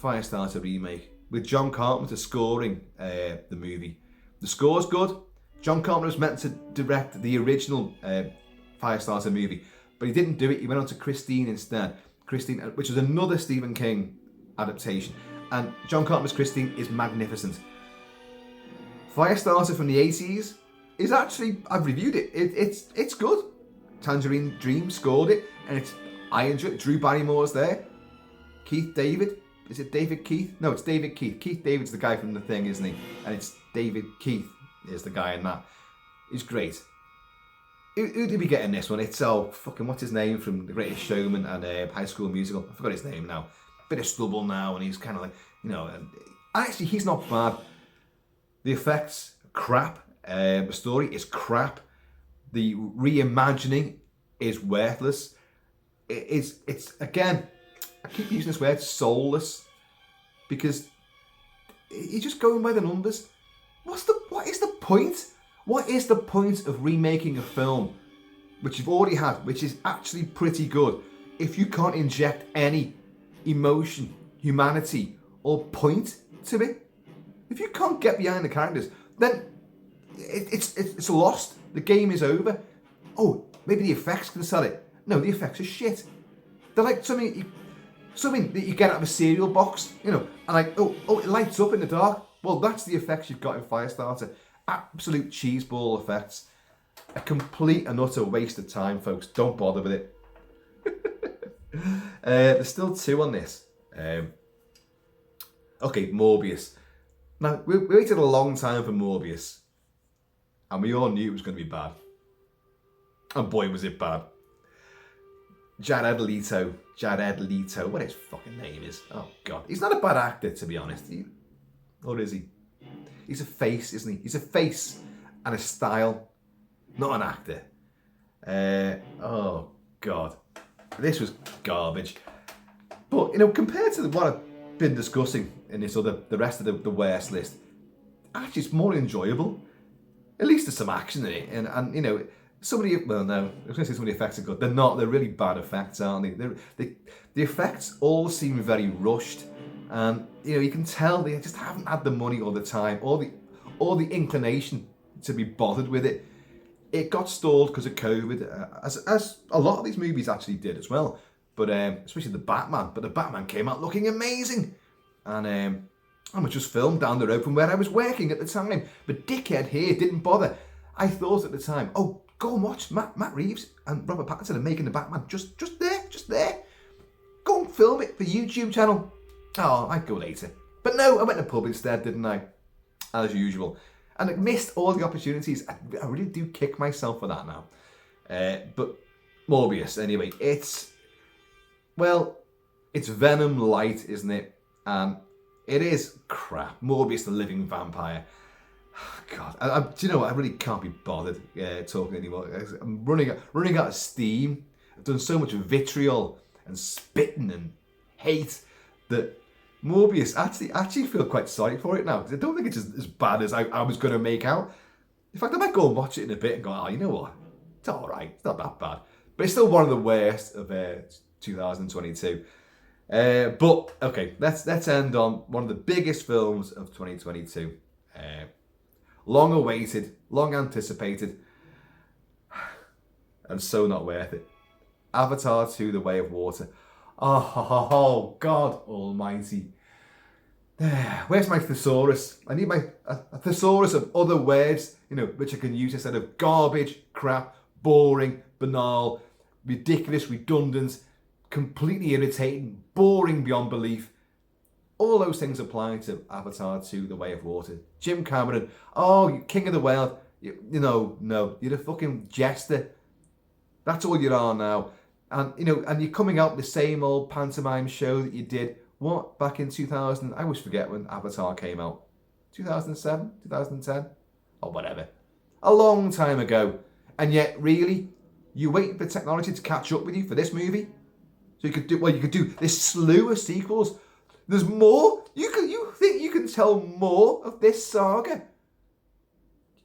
Firestarter remake with John Carpenter scoring the movie. The score's good. John Carpenter was meant to direct the original Firestarter movie, but he didn't do it. He went on to Christine instead. Christine, which was another Stephen King adaptation. And John Carpenter's Christine is magnificent. Firestarter from the 80s is actually, I've reviewed it. It's good. Tangerine Dream scored it, and I enjoy it. Drew Barrymore's there. Keith David. Is it David Keith? No, it's David Keith. Keith David's the guy from The Thing, isn't he? And it's David Keith is the guy in that. He's great. Who did we get in this one? It's fucking what's his name from The Greatest Showman and High School Musical. I forgot his name now. Bit of stubble now, and he's kind of like, actually he's not bad. The effects, crap. The story is crap. The reimagining is worthless. It's again, I keep using this word, soulless, because you're just going by the numbers. What is the point? What is the point of remaking a film which you've already had, which is actually pretty good, if you can't inject any emotion, humanity, or point to it? If you can't get behind the characters, then it's lost. The game is over. Oh, maybe the effects can sell it. No, the effects are shit. They're like something that you get out of a cereal box, and like, oh, it lights up in the dark. Well, that's the effects you've got in Firestarter. Absolute cheeseball effects. A complete and utter waste of time, folks. Don't bother with it. There's still 2 on this. Okay, Morbius. Now, we waited a long time for Morbius, and we all knew it was going to be bad. And boy, was it bad. Jared Leto, what his fucking name is. Oh, God. He's not a bad actor, to be honest. Or is he? He's a face, isn't he? He's a face and a style, not an actor. Oh, God. This was garbage. But, compared to what I've been discussing in the rest of the worst list, actually it's more enjoyable. At least there's some action in it. And I was going to say some of the effects are good. They're not. They're really bad effects, aren't they? The effects all seem very rushed. And, you can tell they just haven't had the money or the time or the inclination to be bothered with it. It got stalled because of COVID, as a lot of these movies actually did as well. But especially the Batman. But the Batman came out looking amazing. And I was just filmed down the road from where I was working at the time. But dickhead here didn't bother. I thought at the time, oh, go and watch Matt Reeves and Robert Pattinson are making the Batman just there. Go and film it for YouTube channel. Oh, I'd go later. But no, I went to the pub instead, didn't I? As usual. And I missed all the opportunities. I really do kick myself for that now. But Morbius, anyway, it's Venom light, isn't it? And it is crap. Morbius the living vampire. God, do you know what? I really can't be bothered talking anymore. I'm running out of steam. I've done so much vitriol and spitting and hate that Morbius, actually feel quite sorry for it now, because I don't think it's as bad as I was going to make out. In fact, I might go and watch it in a bit and go, oh, you know what? It's all right. It's not that bad. But it's still one of the worst of 2022. But, okay, let's end on one of the biggest films of 2022. Long awaited, long anticipated, and so not worth it. Avatar 2: The Way of Water. Oh, God almighty. Where's my thesaurus? I need a thesaurus of other words, which I can use instead of garbage, crap, boring, banal, ridiculous, redundant, completely irritating, boring beyond belief. All those things apply to Avatar 2, The Way of Water. Jim Cameron, oh, you're king of the world. No, you're a fucking jester. That's all you are now. And, and you're coming out with the same old pantomime show that you did, back in 2000? I always forget when Avatar came out. 2007? 2010? Or whatever. A long time ago. And yet, really, you wait for technology to catch up with you for this movie? So you could do this slew of sequels. There's more? You think you can tell more of this saga?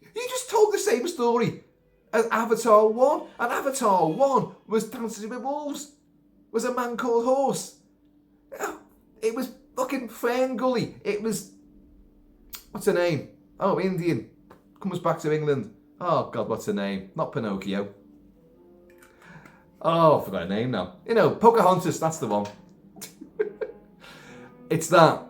You just told the same story as Avatar 1. And Avatar 1 was Dances with Wolves. Was a man called Horse. It was fucking Fern Gully. It was... What's her name? Oh, Indian. Comes back to England. Oh, God, what's her name? Not Pinocchio. Oh, I forgot her name now. Pocahontas, that's the one. It's that.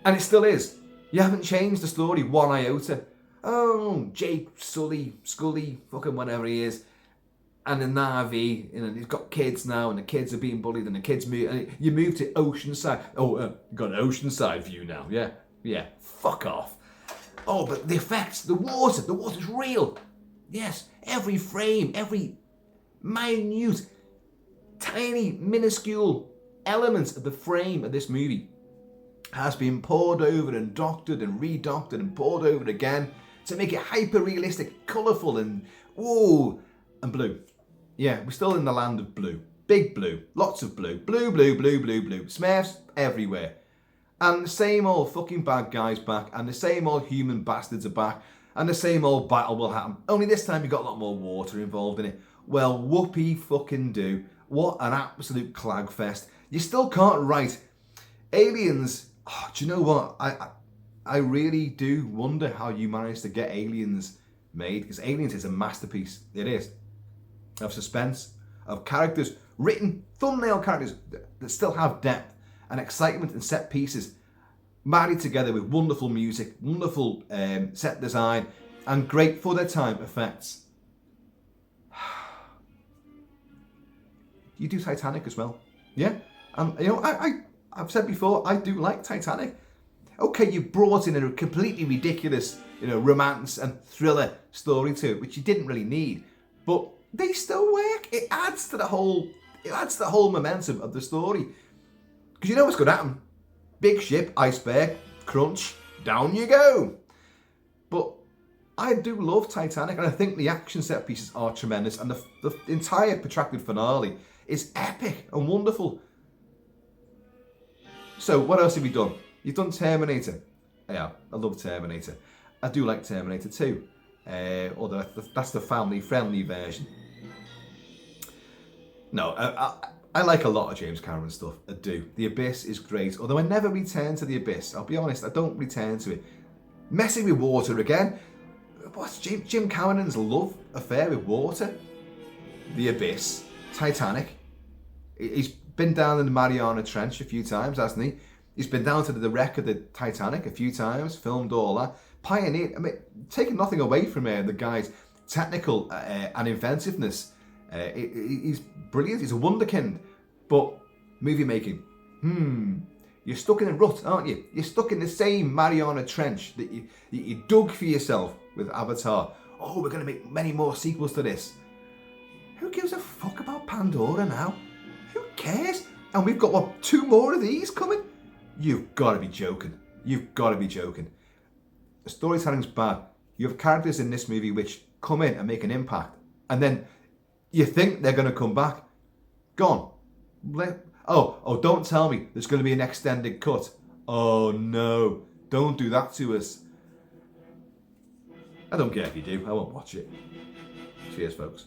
And it still is. You haven't changed the story one iota. Oh, Jake, Scully, fucking whatever he is. And the Na'vi, he's got kids now, and the kids are being bullied, and the kids move. And you move to Oceanside. Oh, you've got an Oceanside view now. Yeah. Fuck off. Oh, but the effects, the water's real. Yes, every frame, every minute, tiny, minuscule element of the frame of this movie has been poured over and doctored and redoctored and poured over again to make it hyper-realistic, colourful, and and blue. Yeah, we're still in the land of blue. Big blue. Lots of blue. Blue. Smurfs everywhere. And the same old fucking bad guys back, and the same old human bastards are back, and the same old battle will happen. Only this time you got a lot more water involved in it. Well, whoopee fucking do. What an absolute clag fest. You still can't write. Aliens, do you know what? I really do wonder how you managed to get Aliens made, because Aliens is a masterpiece. It is. Of suspense, of characters, written thumbnail characters that still have depth and excitement and set pieces, married together with wonderful music, wonderful set design, and great for their time effects. You do Titanic as well, yeah? And I've said before, I do like Titanic. Okay, you brought in a completely ridiculous, romance and thriller story to it, which you didn't really need, but they still work. It adds to the whole momentum of the story. Because you know what's going to happen. Big ship, iceberg, crunch, down you go. But I do love Titanic, and I think the action set pieces are tremendous, and the entire protracted finale is epic and wonderful. So what else have you done? You've done Terminator. Yeah, I love Terminator. I do like Terminator 2. Although that's the family-friendly version. No, I like a lot of James Cameron stuff. I do. The Abyss is great. Although I never return to The Abyss. I'll be honest, I don't return to it. Messing with water again. What's Jim Cameron's love affair with water? The Abyss. Titanic. He's been down in the Mariana Trench a few times, hasn't he? He's been down to the wreck of the Titanic a few times, filmed all that. Pioneered, taking nothing away from the guy's technical and inventiveness. He's brilliant. He's a wunderkind. But movie making, you're stuck in a rut, aren't you? You're stuck in the same Mariana Trench that you dug for yourself with Avatar. Oh, we're going to make many more sequels to this. Who gives a fuck about Pandora now? Who cares? And we've got, 2 more of these coming? You've got to be joking. You've got to be joking. The storytelling's bad. You have characters in this movie which come in and make an impact. And then you think they're going to come back. Gone. Oh, don't tell me there's going to be an extended cut. Oh no, don't do that to us. I don't care if you do, I won't watch it. Cheers, folks.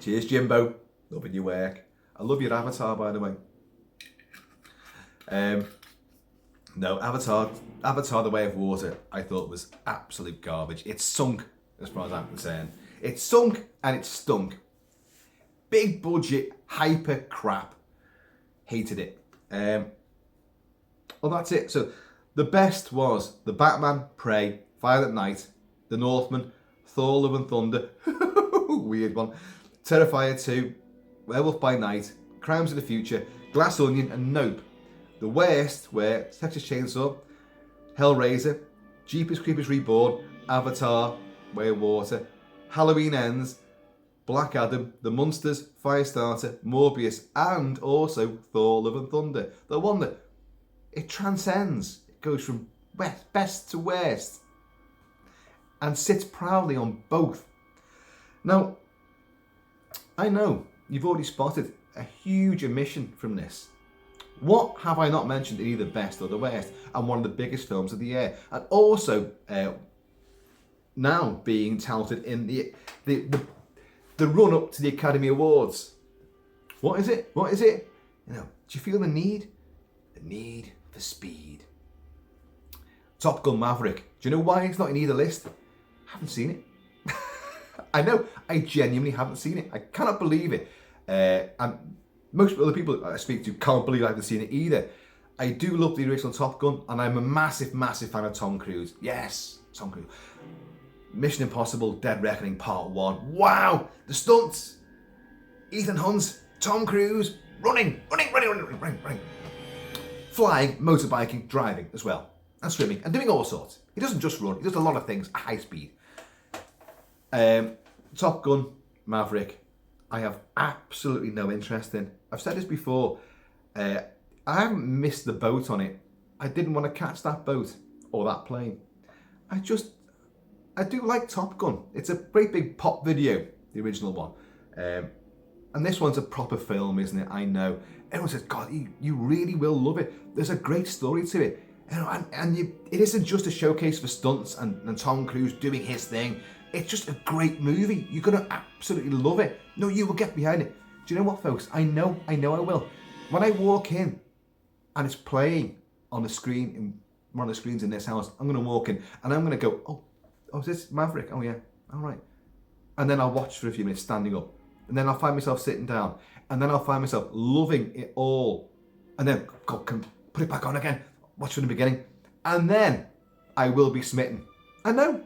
Cheers, Jimbo. Loving your work. I love your avatar, by the way. No, Avatar, The Way of Water, I thought was absolute garbage. It's sunk, as far as I'm concerned. It's sunk and it's stunk. Big budget, hyper crap. Hated it. Well, that's it. So the best was The Batman, Prey, Violent Night, The Northman, Thor: Love and Thunder, weird one, Terrifier 2, Werewolf by Night, Crimes of the Future, Glass Onion, and Nope. The worst were Texas Chainsaw, Hellraiser, Jeepers Creepers Reborn, Avatar, Way of Water, Halloween Ends, Black Adam, The Munsters, Firestarter, Morbius, and also Thor: Love and Thunder. The one that it transcends. It goes from best to worst and sits proudly on both. Now, I know you've already spotted a huge omission from this. What have I not mentioned in either best or the worst, and one of the biggest films of the year, and also now being touted in the run up to the Academy Awards? What is it? What is it? You know, do you feel the need? The need for speed. Top Gun Maverick. Do you know why it's not in either list? I haven't seen it. I know, I genuinely haven't seen it. I cannot believe it. And most other people I speak to can't believe I haven't seen it either. I do love the original Top Gun, and I'm a massive, massive fan of Tom Cruise. Yes, Tom Cruise. Mission Impossible: Dead Reckoning Part 1. Wow, the stunts. Ethan Hunt, Tom Cruise, running. Flying, motorbiking, driving as well. And swimming, and doing all sorts. He doesn't just run, he does a lot of things at high speed. Top Gun Maverick, I have absolutely no interest in. I've said this before, I haven't missed the boat on it. I didn't want to catch that boat or that plane. I do like Top Gun. It's a great big pop video, the original one. And this one's a proper film, isn't it? I know. Everyone says, God, you really will love it. There's a great story to it. You know, it isn't just a showcase for stunts and Tom Cruise doing his thing. It's just a great movie. You're going to absolutely love it. No, you will get behind it. Do you know what, folks? I know I will. When I walk in and it's playing on the screen, in one of the screens in this house, I'm going to walk in and I'm going to go, oh, is this Maverick? Oh, yeah. All right. And then I'll watch for a few minutes standing up. And then I'll find myself sitting down. And then I'll find myself loving it all. And then put it back on again. Watch from the beginning. And then I will be smitten. I know.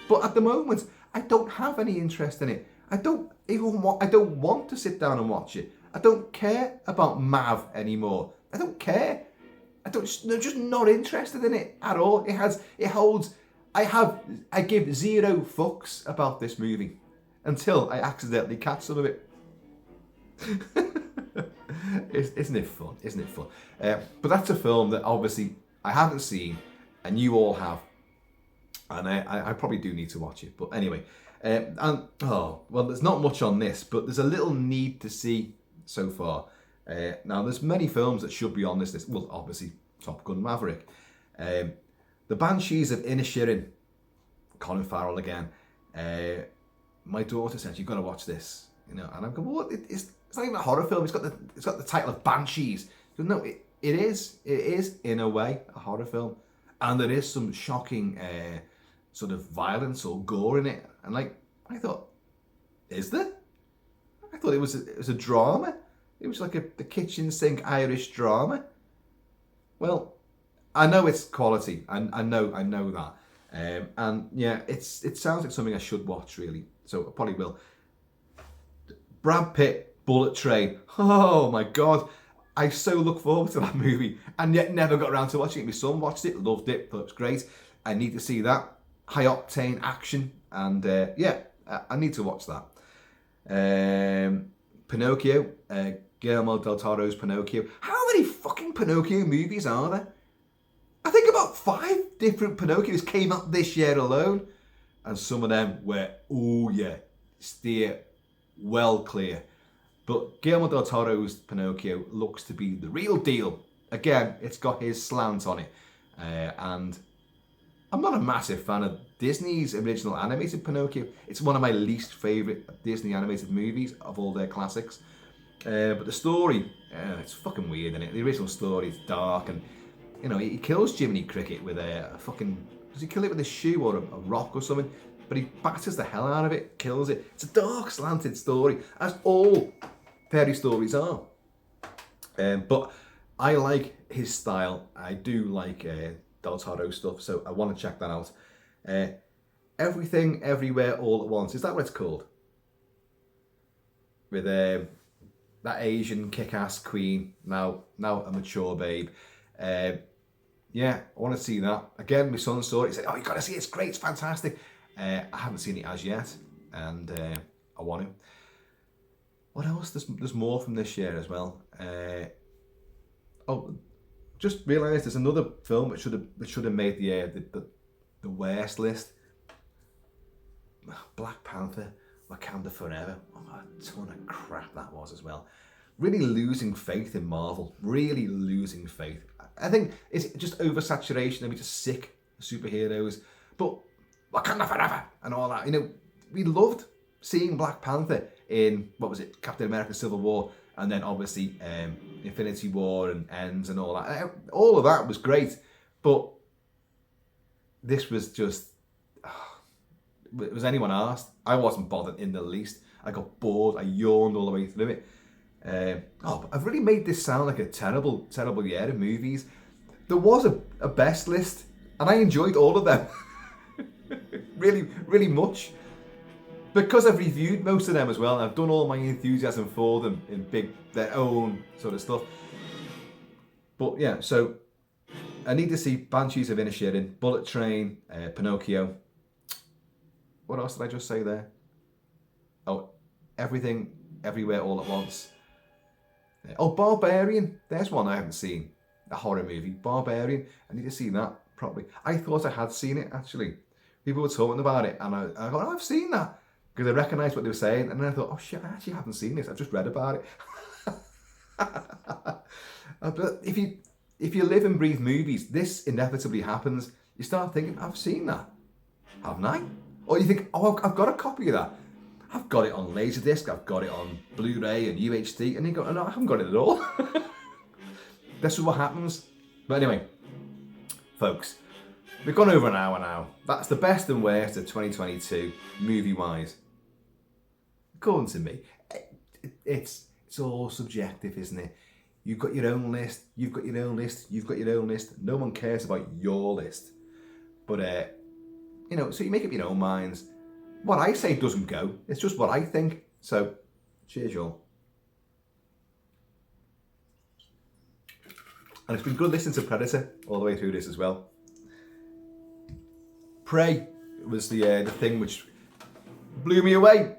But at the moment, I don't have any interest in it. I don't want to sit down and watch it. I don't care about Mav anymore. I don't care. I'm just not interested in it at all. I give zero fucks about this movie until I accidentally catch some of it. Isn't it fun? Isn't it fun? But that's a film that obviously I haven't seen, and you all have, and I probably do need to watch it. But anyway, there's not much on this, but there's a little need to see so far. Now, there's many films that should be on this list. Well, obviously, Top Gun Maverick, The Banshees of Inisherin, Colin Farrell again. My daughter said, "You've got to watch this," you know, and I'm going, "What? It's not even a horror film. It's got the title of Banshees." Goes, "No, it is in a way a horror film, and there is some shocking sort of violence or gore in it." And I thought, is there? I thought it was a drama. It was like the kitchen sink Irish drama. Well, I know it's quality. I know that. And yeah, it sounds like something I should watch, really. So I probably will. Brad Pitt, Bullet Train. Oh my God. I so look forward to that movie, and yet never got around to watching it. My son watched it, loved it, thought it was great. I need to see that. High octane action, and I need to watch that. Pinocchio, Guillermo del Toro's Pinocchio. How many fucking Pinocchio movies are there? I think about 5 different Pinocchios came out this year alone, and some of them were, steer well clear. But Guillermo del Toro's Pinocchio looks to be the real deal. Again, it's got his slant on it, and I'm not a massive fan of Disney's original animated Pinocchio. It's one of my least favourite Disney animated movies of all their classics. But the story, it's fucking weird, isn't it? The original story is dark, and you know, he kills Jiminy Cricket with a fucking... Does he kill it with a shoe or a rock or something? But he batters the hell out of it, kills it. It's a dark, slanted story, as all fairy stories are. But I like his style. I do like Del Toro stuff, so I want to check that out. Everything, Everywhere, All at Once. Is that what it's called? With that Asian kick-ass queen, now a mature babe. Yeah, I want to see that. Again, my son saw it. He said, "Oh, you got to see it. It's great. It's fantastic." I haven't seen it as yet, and I want to. What else? There's more from this year as well. Just realised there's another film that should have made the worst list. Black Panther, Wakanda Forever. Oh, a ton of crap that was as well. Really losing faith in Marvel. Really losing faith. I think it's just oversaturation and we're just sick of superheroes. But Wakanda Forever and all that. You know, we loved seeing Black Panther in, what was it, Captain America Civil War, and then obviously Infinity War and Ends and all that. All of that was great. But this was just... was anyone asked? I wasn't bothered in the least. I got bored. I yawned all the way through it. I've really made this sound like a terrible, terrible year of movies. There was a best list, and I enjoyed all of them. Really, really much. Because I've reviewed most of them as well, and I've done all my enthusiasm for them in their own sort of stuff. But yeah, so I need to see Banshees of Inisherin, Bullet Train, Pinocchio. What else did I just say there? Oh, Everything, Everywhere, All at Once. Oh, Barbarian. There's one I haven't seen. A horror movie. Barbarian. I need to see that properly. I thought I had seen it, actually. People were talking about it, and I thought, oh, I've seen that. Because I recognised what they were saying, and then I thought, oh shit, I actually haven't seen this. I've just read about it. But if you live and breathe movies, this inevitably happens. You start thinking, I've seen that. Haven't I? Or you think, oh, I've got a copy of that. I've got it on Laserdisc, I've got it on Blu-ray and UHD, and you go, oh, no, I haven't got it at all. This is what happens. But anyway, folks, we've gone over an hour now. That's the best and worst of 2022, movie-wise. According to me, it's all subjective, isn't it? You've got your own list, you've got your own list, you've got your own list. No one cares about your list. But, you know, so you make up your own minds. What I say doesn't go. It's just what I think. So, cheers, y'all. And it's been good listening to Predator all the way through this as well. Prey was the thing which blew me away.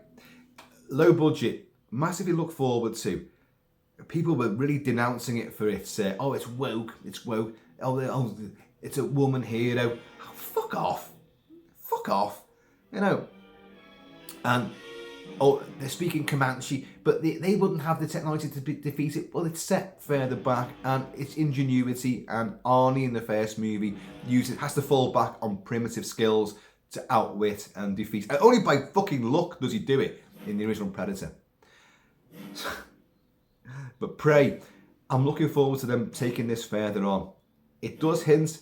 Low budget, massively look forward to. People were really denouncing it for its, oh, it's woke, oh, it's a woman hero. Oh, fuck off. Fuck off. You know. And, oh, they're speaking Comanche, but they wouldn't have the technology to defeat it. Well, it's set further back, and its ingenuity, and Arnie in the first movie has to fall back on primitive skills to outwit and defeat. And only by fucking luck does he do it in the original Predator. But Prey, I'm looking forward to them taking this further on. It does hint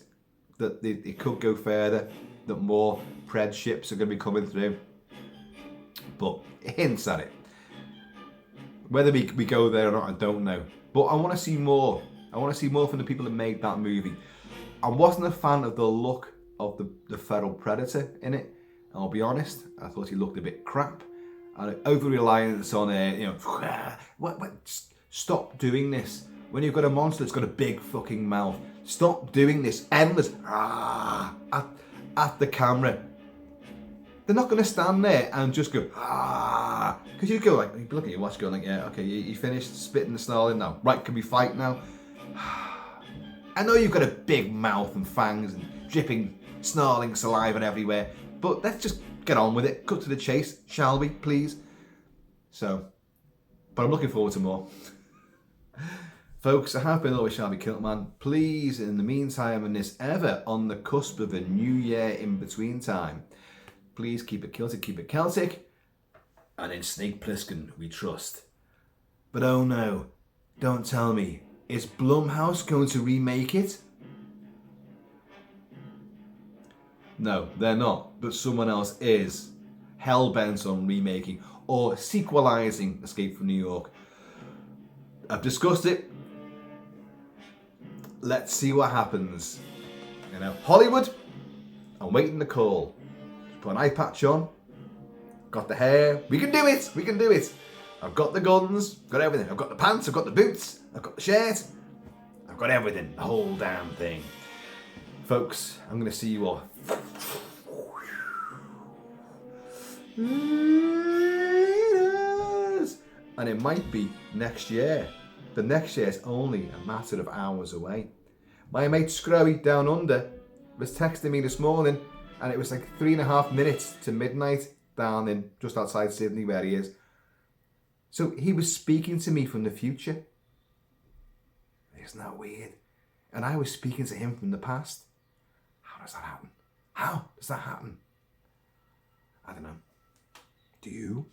that it could go further, that more Pred ships are going to be coming through. But it hints at it. Whether we go there or not, I don't know. But I want to see more. I want to see more from the people that made that movie. I wasn't a fan of the look of the feral predator in it. I'll be honest. I thought he looked a bit crap. And over-reliance on stop doing this. When you've got a monster that's got a big fucking mouth, stop doing this endless at the camera. They're not going to stand there and just go because you go like, you look at your watch, going like, yeah, okay, you finished spitting the snarling now. Right, can we fight now? I know you've got a big mouth and fangs and dripping, snarling saliva everywhere, but let's just get on with it. Cut to the chase, shall we, please? So, but I'm looking forward to more. Folks, I have been always shall be Kilt-Man. Please, in the meantime, in this ever on the cusp of a new year in between time, please keep it Kiltic, keep it Celtic, and in Snake Plissken we trust. But oh no, don't tell me, is Blumhouse going to remake it? No, they're not, but someone else is hell-bent on remaking or sequelizing Escape from New York. I've discussed it. Let's see what happens. You know, Hollywood, I'm waiting the call. Put put an eye patch on, got the hair. We can do it. We can do it. I've got the guns, got everything. I've got the pants, I've got the boots, I've got the shirt. I've got everything, the whole damn thing. Folks, I'm going to see you all. And it might be next year. The next year is only a matter of hours away. My mate Scrowy down under was texting me this morning, and it was like 3.5 minutes to midnight down in just outside Sydney where he is. So he was speaking to me from the future. Isn't that weird? And I was speaking to him from the past. How does that happen? How does that happen? I don't know. Do you?